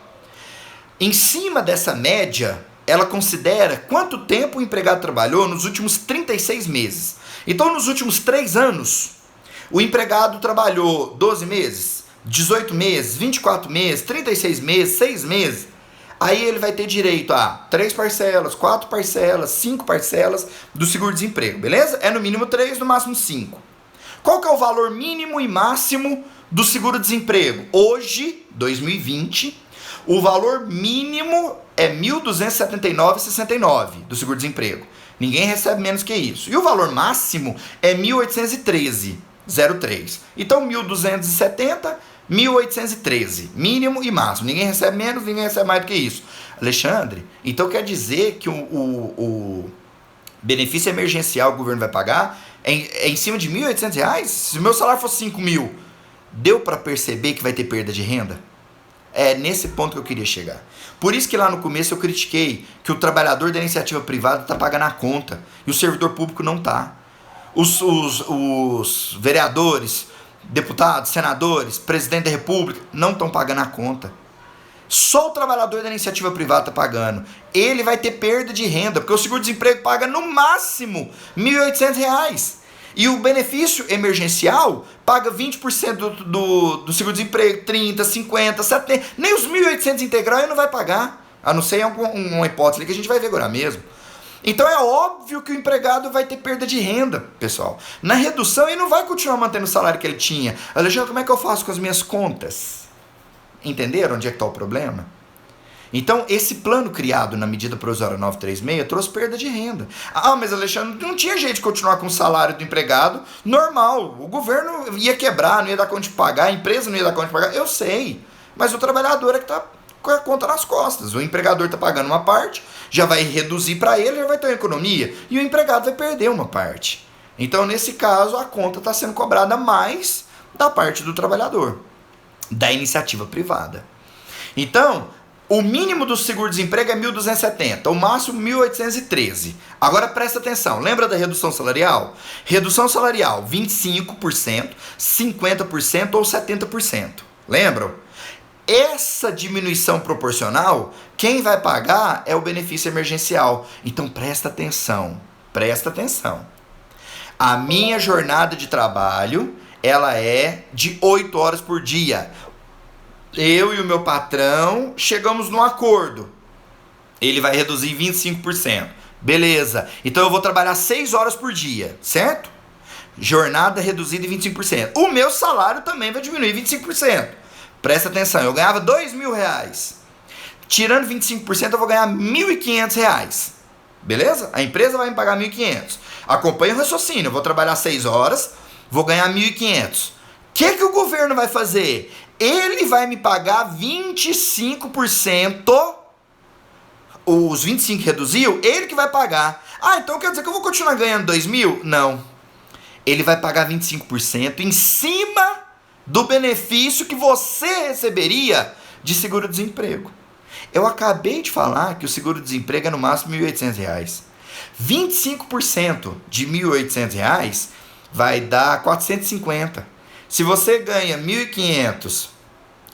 Em cima dessa média, ela considera quanto tempo o empregado trabalhou nos últimos 36 meses. Então, nos últimos 3 anos, o empregado trabalhou 12 meses, 18 meses, 24 meses, 36 meses, 6 meses. Aí ele vai ter direito a 3 parcelas, 4 parcelas, 5 parcelas do seguro-desemprego, beleza? É no mínimo 3, no máximo 5. Qual que é o valor mínimo e máximo do seguro-desemprego? Hoje, 2020, o valor mínimo é R$ 1.279,69 do seguro-desemprego. Ninguém recebe menos que isso. E o valor máximo é R$ 1.813,03. Então, 1.270, 1.813, mínimo e máximo. Ninguém recebe menos, ninguém recebe mais do que isso. Alexandre, então quer dizer que o benefício emergencial que o governo vai pagar é em cima de R$ 1.800? Se o meu salário fosse 5.000, deu para perceber que vai ter perda de renda? É nesse ponto que eu queria chegar. Por isso que lá no começo eu critiquei que o trabalhador da iniciativa privada está pagando a conta e o servidor público não está. Os vereadores, deputados, senadores, presidente da república não estão pagando a conta. Só o trabalhador da iniciativa privada está pagando. Ele vai ter perda de renda, porque o seguro-desemprego paga no máximo R$ 1.800. E o benefício emergencial paga 20% do seguro-desemprego, 30%, 50%, 70%. Nem os 1.800 integral ele não vai pagar. A não ser uma hipótese que a gente vai ver agora mesmo. Então é óbvio que o empregado vai ter perda de renda, pessoal. Na redução ele não vai continuar mantendo o salário que ele tinha. Alexandre, como é que eu faço com as minhas contas? Entenderam onde é que está o problema? Então, esse plano criado na medida provisória 936 trouxe perda de renda. Mas Alexandre, não tinha jeito de continuar com o salário do empregado normal. O governo ia quebrar, não ia dar conta de pagar, a empresa não ia dar conta de pagar. Eu sei, mas o trabalhador é que está com a conta nas costas. O empregador está pagando uma parte, já vai reduzir para ele, já vai ter uma economia, e o empregado vai perder uma parte. Então, nesse caso, a conta está sendo cobrada mais da parte do trabalhador, da iniciativa privada. Então, o mínimo do seguro-desemprego é 1.270, o máximo 1.813. Agora presta atenção, lembra da redução salarial? Redução salarial 25%, 50% ou 70%. Lembram? Essa diminuição proporcional, quem vai pagar é o benefício emergencial. Então presta atenção, presta atenção. A minha jornada de trabalho, ela é de 8 horas por dia. Eu e o meu patrão chegamos num acordo. ele vai reduzir 25%. Beleza, então eu vou trabalhar 6 horas por dia, certo? Jornada reduzida em 25%. O meu salário também vai diminuir 25%. Presta atenção, eu ganhava R$2.000. Tirando 25%, eu vou ganhar R$1.500. Beleza? A empresa vai me pagar 1.500. Acompanha o raciocínio, eu vou trabalhar 6 horas, vou ganhar 1.500. O que o governo vai fazer? Ele vai me pagar 25%. Os 25 reduziu, ele que vai pagar. Ah, então quer dizer que eu vou continuar ganhando 2.000? Não. Ele vai pagar 25% em cima do benefício que você receberia de seguro-desemprego. Eu acabei de falar que o seguro-desemprego é no máximo R$1.800. 25% de R$1.800 vai dar 450. Se você ganha 1.500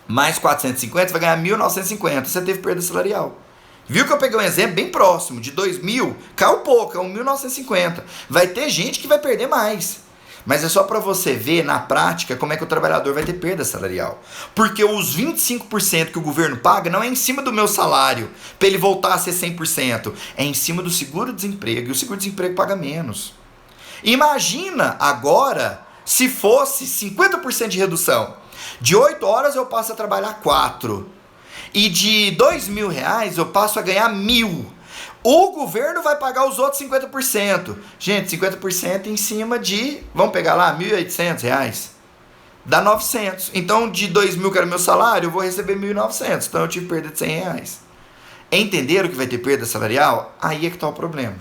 mais 450, você vai ganhar 1.950. Você teve perda salarial. Viu que eu peguei um exemplo bem próximo, de 2.000, caiu pouco, é 1.950. Vai ter gente que vai perder mais. Mas é só para você ver na prática como é que o trabalhador vai ter perda salarial. Porque os 25% que o governo paga não é em cima do meu salário, para ele voltar a ser 100%. É em cima do seguro-desemprego, e o seguro-desemprego paga menos. Imagina agora se fosse 50% de redução. De 8 horas eu passo a trabalhar 4. E de R$2.000 eu passo a ganhar 1.000. O governo vai pagar os outros 50%. Gente, 50% em cima de, vamos pegar lá, R$1.800. Dá 900. Então, de 2.000 que era meu salário, eu vou receber 1.900. Então, eu tive perda de R$100. Entenderam que vai ter perda salarial? Aí é que está o problema.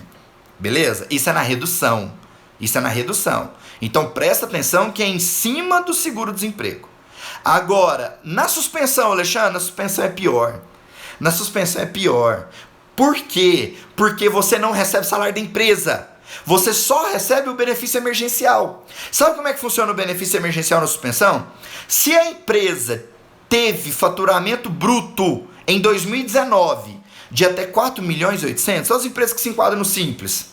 Beleza? Isso é na redução. Isso é na redução. Então, presta atenção que é em cima do seguro-desemprego. Agora, na suspensão, Alexandre, na suspensão é pior. Na suspensão é pior. Por quê? Porque você não recebe salário da empresa. Você só recebe o benefício emergencial. Sabe como é que funciona o benefício emergencial na suspensão? Se a empresa teve faturamento bruto em 2019 de até 4.800.000, são as empresas que se enquadram no Simples.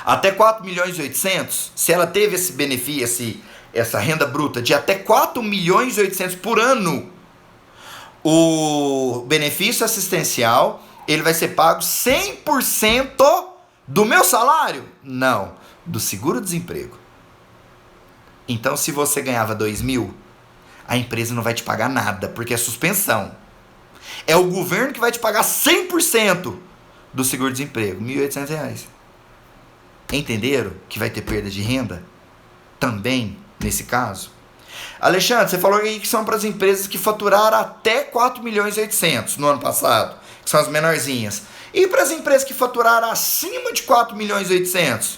Até 4.800.000, se ela teve esse benefício, essa renda bruta de até 4.800.000 por ano, o benefício assistencial, ele vai ser pago 100% do meu salário? Não, do seguro-desemprego. Então, se você ganhava 2.000, a empresa não vai te pagar nada, porque é suspensão. É o governo que vai te pagar 100% do seguro-desemprego, R$1.800. Entenderam que vai ter perda de renda? Também, nesse caso. Alexandre, você falou aí que são para as empresas que faturaram até 4.800.000 no ano passado, que são as menorzinhas. E para as empresas que faturaram acima de 4.800.000,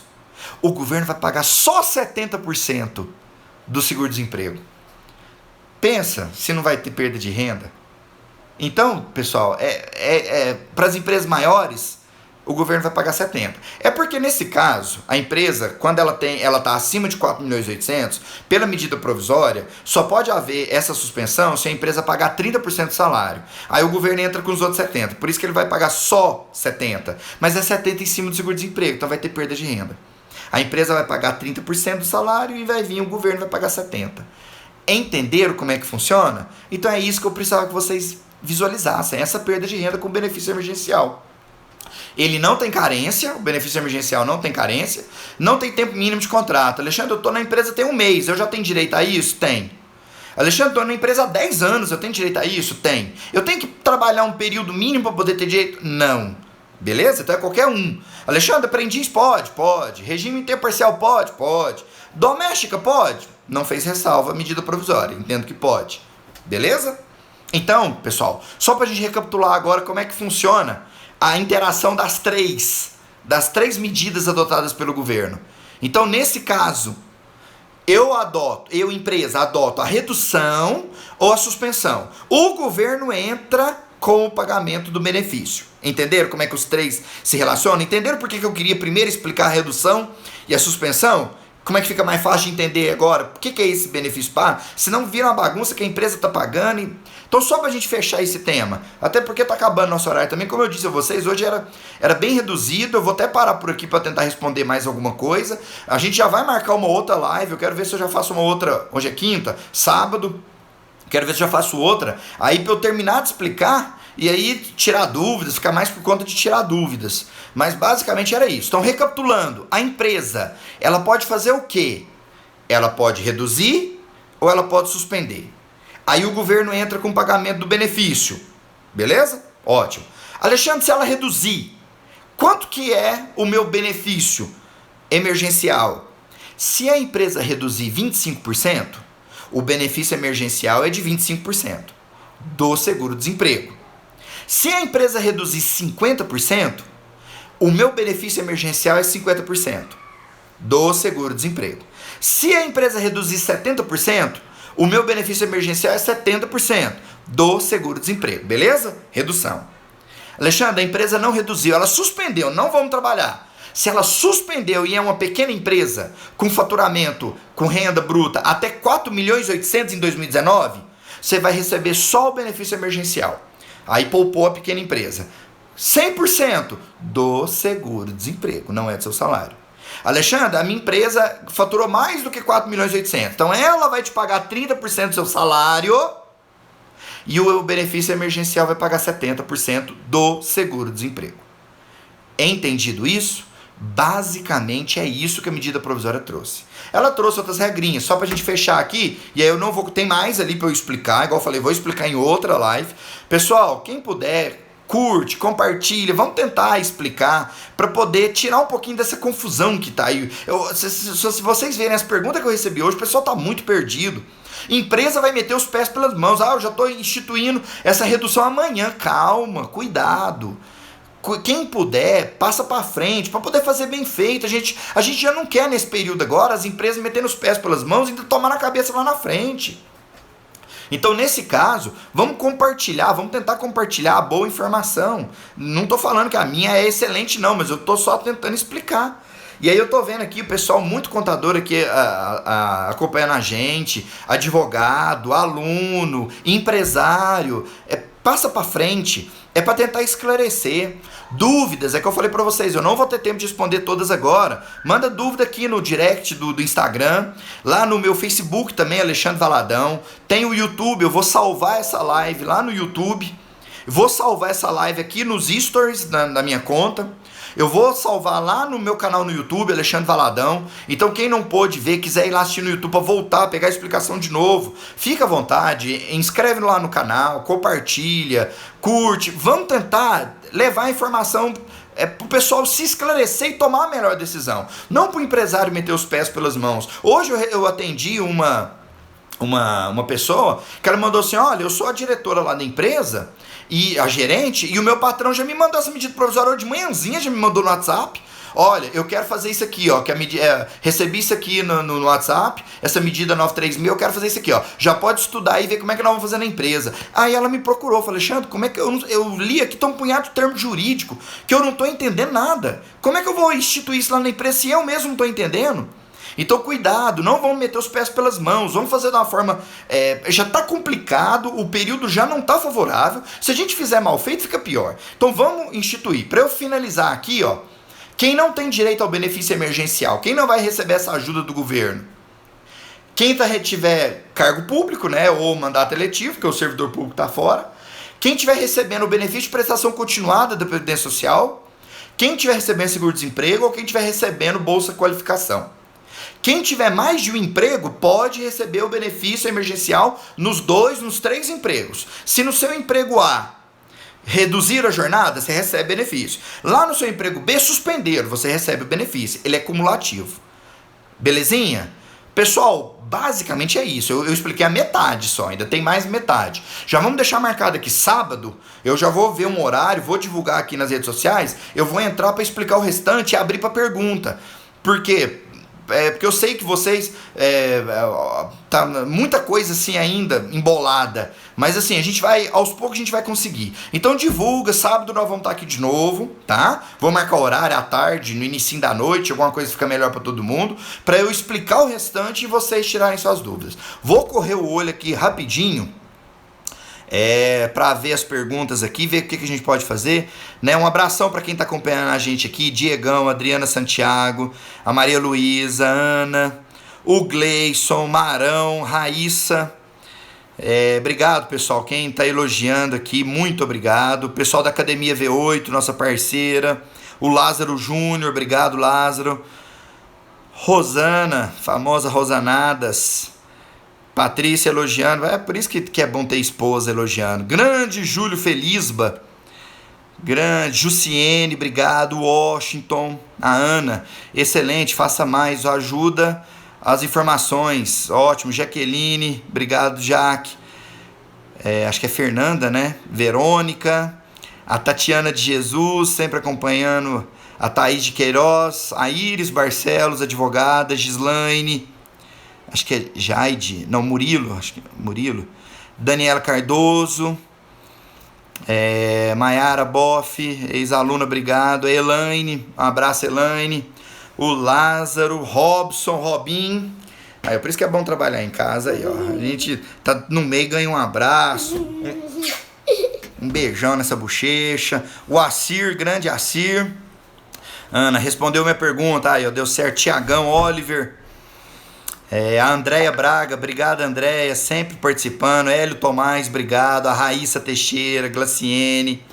o governo vai pagar só 70% do seguro-desemprego. Pensa se não vai ter perda de renda. Então, pessoal, para as empresas maiores, o governo vai pagar 70%. É porque, nesse caso, a empresa, quando ela está acima de 4.800.000, pela medida provisória, só pode haver essa suspensão se a empresa pagar 30% do salário. Aí o governo entra com os outros 70%. Por isso que ele vai pagar só 70%. Mas é 70% em cima do seguro-desemprego, então vai ter perda de renda. A empresa vai pagar 30% do salário e vai vir o governo vai pagar 70%. Entenderam como é que funciona? Então é isso que eu precisava que vocês visualizassem, essa perda de renda com benefício emergencial. Ele não tem carência, o benefício emergencial não tem carência, não tem tempo mínimo de contrato. Alexandre, eu estou na empresa tem 1 mês, eu já tenho direito a isso? Tem. Alexandre, eu estou na empresa há 10 anos, eu tenho direito a isso? Tem. Eu tenho que trabalhar um período mínimo para poder ter direito? Não. Beleza? Então é qualquer um. Alexandre, aprendiz pode? Pode. Regime interparcial pode? Pode. Doméstica pode? Não fez ressalva, medida provisória, entendo que pode. Beleza? Então, pessoal, só para a gente recapitular agora como é que funciona a interação das três medidas adotadas pelo governo. Então, nesse caso, eu, empresa, adoto a redução ou a suspensão. O governo entra com o pagamento do benefício. Entenderam como é que os três se relacionam? Entenderam por que eu queria primeiro explicar a redução e a suspensão? Como é que fica mais fácil de entender agora? Por que é esse benefício pago? Senão vira uma bagunça que a empresa está pagando. Então, só para a gente fechar esse tema, até porque está acabando nosso horário também, como eu disse a vocês, hoje era bem reduzido, eu vou até parar por aqui para tentar responder mais alguma coisa. A gente já vai marcar uma outra live, eu quero ver se eu já faço uma outra, hoje é quinta, sábado, quero ver se eu já faço outra. Aí, para eu terminar de explicar e aí tirar dúvidas, ficar mais por conta de tirar dúvidas. Mas basicamente era isso. Então, recapitulando, a empresa, ela pode fazer o quê? Ela pode reduzir ou ela pode suspender. Aí o governo entra com o pagamento do benefício. Beleza? Ótimo. Alexandre, se ela reduzir, quanto que é o meu benefício emergencial? Se a empresa reduzir 25%, o benefício emergencial é de 25% do seguro-desemprego. Se a empresa reduzir 50%, o meu benefício emergencial é 50% do seguro-desemprego. Se a empresa reduzir 70%, o meu benefício emergencial é 70% do seguro-desemprego. Beleza? Redução. Alexandre, a empresa não reduziu, ela suspendeu, não vamos trabalhar. Se ela suspendeu e é uma pequena empresa com faturamento, com renda bruta até 4.800.000 em 2019, você vai receber só o benefício emergencial. Aí poupou a pequena empresa. 100% do seguro-desemprego, não é do seu salário. Alexandre, a minha empresa faturou mais do que 4.800.000, então ela vai te pagar 30% do seu salário e o benefício emergencial vai pagar 70% do seguro-desemprego. Entendido isso? Basicamente é isso que a medida provisória trouxe. Ela trouxe outras regrinhas, só pra gente fechar aqui, e aí eu não vou, tem mais ali pra eu explicar, igual eu falei, vou explicar em outra live. Pessoal, quem puder, curte, compartilha, vamos tentar explicar para poder tirar um pouquinho dessa confusão que tá aí. Se vocês verem as perguntas que eu recebi hoje, o pessoal tá muito perdido. Empresa vai meter os pés pelas mãos. Eu já estou instituindo essa redução amanhã. Calma, cuidado. Quem puder, passa para frente, para poder fazer bem feito. A gente já não quer nesse período agora as empresas metendo os pés pelas mãos e ainda tomar na cabeça lá na frente. Então, nesse caso, vamos compartilhar, vamos tentar compartilhar a boa informação. Não estou falando que a minha é excelente não, mas eu estou só tentando explicar. E aí eu estou vendo aqui o pessoal, muito contador aqui acompanhando a gente, advogado, aluno, empresário, passa para frente, é para tentar esclarecer. Dúvidas, é que eu falei para vocês, eu não vou ter tempo de responder todas agora. Manda dúvida aqui no direct do Instagram, lá no meu Facebook também, Alexandre Valadão. Tem o YouTube, eu vou salvar essa live lá no YouTube. Vou salvar essa live aqui nos stories da minha conta. Eu vou salvar lá no meu canal no YouTube, Alexandre Valadão. Então quem não pôde ver, quiser ir lá assistir no YouTube para voltar, pegar a explicação de novo, fica à vontade, inscreve lá no canal, compartilha, curte. Vamos tentar levar a informação para o pessoal se esclarecer e tomar a melhor decisão. Não para o empresário meter os pés pelas mãos. Hoje eu atendi uma pessoa que ela mandou assim, olha, eu sou a diretora lá da empresa, e a gerente, e o meu patrão já me mandou essa medida provisória de manhãzinha, já me mandou no WhatsApp. Olha, eu quero fazer isso aqui, ó, que recebi isso aqui no WhatsApp, essa medida 93000, eu quero fazer isso aqui, ó. Já pode estudar e ver como é que nós vamos fazer na empresa. Aí ela me procurou, falei, Alexandre, como é que eu li aqui, tá um punhado de termo jurídico, que eu não tô entendendo nada. Como é que eu vou instituir isso lá na empresa se eu mesmo não tô entendendo? Então cuidado, não vamos meter os pés pelas mãos, vamos fazer de uma forma, já está complicado, o período já não está favorável, se a gente fizer mal feito fica pior. Então vamos instituir. Para eu finalizar aqui, ó, quem não tem direito ao benefício emergencial, quem não vai receber essa ajuda do governo? Quem tiver cargo público, né, ou mandato eletivo, porque o servidor público está fora, quem estiver recebendo o benefício de prestação continuada da Previdência Social, quem estiver recebendo seguro-desemprego ou quem estiver recebendo Bolsa Qualificação. Quem tiver mais de um emprego pode receber o benefício emergencial nos 3 empregos. Se no seu emprego A reduzir a jornada, você recebe benefício. Lá no seu emprego B, suspender, você recebe o benefício. Ele é cumulativo. Belezinha? Pessoal, basicamente é isso. Eu expliquei a metade só, ainda tem mais metade. Já vamos deixar marcado aqui sábado. Eu já vou ver um horário, vou divulgar aqui nas redes sociais. Eu vou entrar para explicar o restante e abrir para pergunta. Por quê? Porque eu sei que vocês tá muita coisa assim ainda embolada, mas assim, aos poucos a gente vai conseguir. Então divulga, sábado nós vamos estar aqui de novo, tá? Vou marcar o horário à tarde, no início da noite, alguma coisa fica melhor para todo mundo, para eu explicar o restante e vocês tirarem suas dúvidas. Vou correr o olho aqui rapidinho, para ver as perguntas aqui, ver o que a gente pode fazer, né? Um abração para quem está acompanhando a gente aqui, Diegão, Adriana Santiago, a Maria Luísa, Ana, o Gleison, Marão, Raíssa, Obrigado, pessoal. Quem está elogiando aqui, muito obrigado. Pessoal da Academia V8, nossa parceira. O Lázaro Júnior, obrigado, Lázaro. Rosana, famosa Rosanadas. Patrícia elogiando. É por isso que é bom ter esposa elogiando. Grande Júlio Felisba. Grande Jussiene, obrigado. Washington. A Ana, excelente, faça mais. Ajuda as informações. Ótimo. Jaqueline, obrigado, Jaque. Acho que é Fernanda, né? Verônica. A Tatiana de Jesus, sempre acompanhando. A Thaís de Queiroz. A Iris Barcelos, advogada. Gislaine. Acho que é Jaide. Não, Murilo. Acho que é Murilo. Daniela Cardoso. Maiara Boff. Ex-aluna, obrigado. A Elaine. Um abraço, Elaine. O Lázaro. Robson. Robin. Aí, por isso que é bom trabalhar em casa. Aí, ó. A gente tá no meio, ganha um abraço. Um beijão nessa bochecha. O Assir, grande Assir. Ana, respondeu minha pergunta. Aí, ó, deu certo. Tiagão, Oliver. A Andréia Braga, obrigado, Andréia, sempre participando. Hélio Tomás, obrigado. A Raíssa Teixeira, Glaciene.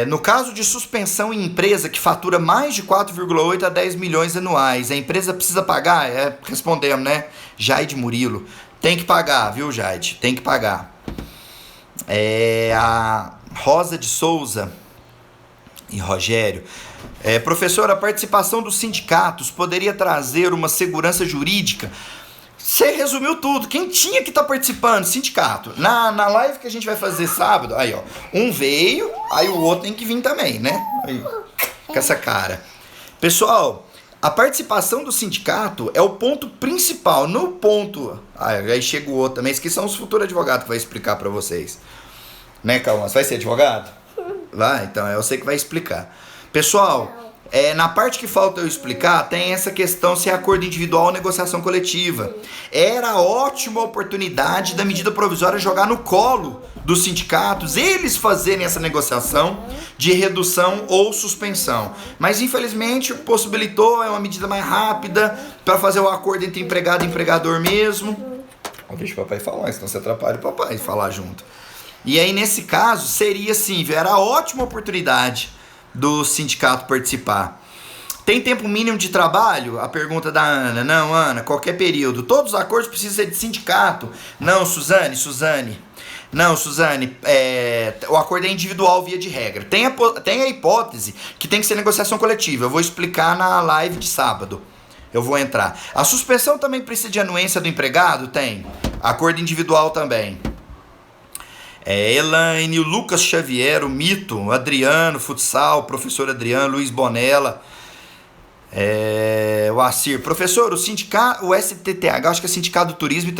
No caso de suspensão em empresa que fatura mais de 4,8 a 10 milhões anuais, a empresa precisa pagar? Respondemos, né? Jaide Murilo. Tem que pagar, viu, Jaide? Tem que pagar. A Rosa de Souza e Rogério. Professor, a participação dos sindicatos poderia trazer uma segurança jurídica? Você resumiu tudo. Quem tinha que estar participando? Sindicato. Na live que a gente vai fazer sábado, aí ó, um veio, aí o outro tem que vir também, né? Aí, com essa cara. Pessoal, a participação do sindicato é o ponto principal. No ponto... aí chega o outro também. Esses que são os futuros advogados que vai explicar pra vocês. Né, Calma? Você vai ser advogado? Vai, então eu sei que vai explicar. Pessoal, na parte que falta eu explicar, tem essa questão se é acordo individual ou negociação coletiva. Era ótima oportunidade da medida provisória jogar no colo dos sindicatos, eles fazerem essa negociação de redução ou suspensão. Mas infelizmente possibilitou, é uma medida mais rápida para fazer o acordo entre empregado e empregador mesmo. Deixa o papai falar, senão você atrapalha o papai falar junto. E aí nesse caso seria assim, era ótima oportunidade do sindicato participar. Tem tempo mínimo de trabalho? A pergunta da Ana. Não, Ana, qualquer período. Todos os acordos precisam ser de sindicato. Não, Suzane. Não, Suzane, o acordo é individual via de regra. Tem a hipótese que tem que ser negociação coletiva. Eu vou explicar na live de sábado. Eu vou entrar. A suspensão também precisa de anuência do empregado? Tem. Acordo individual também. Elaine, o Lucas Xavier, o Mito, o Adriano, futsal, professor Adriano, Luiz Bonella, o Assir. Professor, o sindicato, o STTH, acho que é Sindicato do Turismo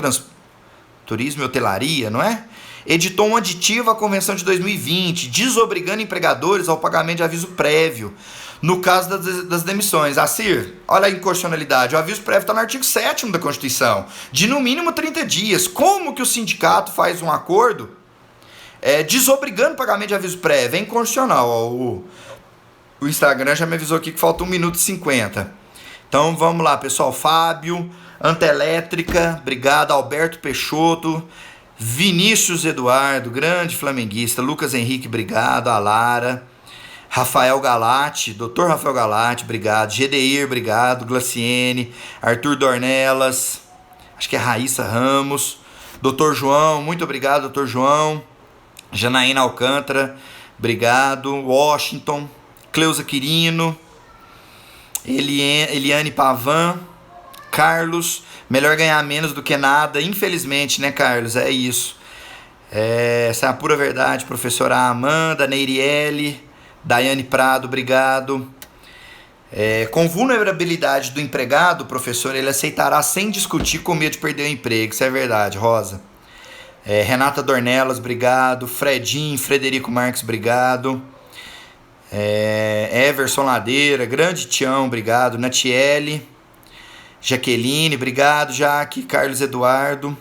Turismo e Hotelaria, não é? Editou um aditivo à Convenção de 2020, desobrigando empregadores ao pagamento de aviso prévio, no caso das demissões. Assir, olha a inconstitucionalidade, o aviso prévio está no artigo 7º da Constituição, de no mínimo 30 dias. Como que o sindicato faz um acordo desobrigando o pagamento de aviso prévio? É inconstitucional. O Instagram já me avisou aqui que falta 1 minuto e 50. Então vamos lá, pessoal. Fábio, Antelétrica, obrigado. Alberto Peixoto, Vinícius Eduardo, grande flamenguista. Lucas Henrique, obrigado. A Lara, Rafael Galati, Dr. Rafael Galati, obrigado. Gedeir, obrigado. Glaciene, Arthur Dornelas, acho que é Raíssa Ramos. Dr. João, muito obrigado, Dr. João. Janaína Alcântara, obrigado. Washington, Cleusa Quirino, Eliane Pavan, Carlos, melhor ganhar menos do que nada, infelizmente, né, Carlos? É isso. Essa é a pura verdade. Professora Amanda, Neiriele, Daiane Prado, obrigado. Com vulnerabilidade do empregado, professor, ele aceitará sem discutir com medo de perder o emprego. Isso é verdade, Rosa. Renata Dornelas, obrigado. Fredinho, Frederico Marques, obrigado. Everson Ladeira, grande Tião, obrigado. Natiele, Jaqueline, obrigado. Jaque, Carlos Eduardo.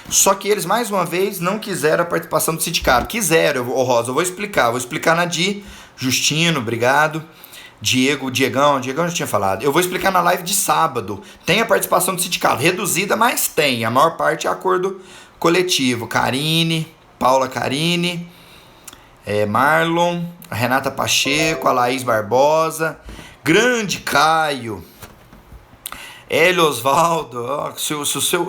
Só que eles, mais uma vez, não quiseram a participação do sindicato. Quiseram, Rosa, eu vou explicar na Di. Justino, obrigado. Diegão já tinha falado. Eu vou explicar na live de sábado. Tem a participação do sindicato, reduzida, mas tem. A maior parte é acordo coletivo, Karine, Paula Karine, Marlon, a Renata Pacheco, a Laís Barbosa, grande Caio, Hélio Osvaldo, se o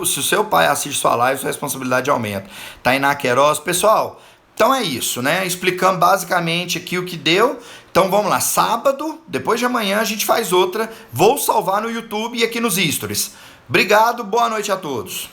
seu pai assiste sua live, sua responsabilidade aumenta. Tainá Queiroz, pessoal, então é isso, né? Explicamos basicamente aqui o que deu. Então vamos lá, sábado, depois de amanhã a gente faz outra. Vou salvar no YouTube e aqui nos stories. Obrigado, boa noite a todos.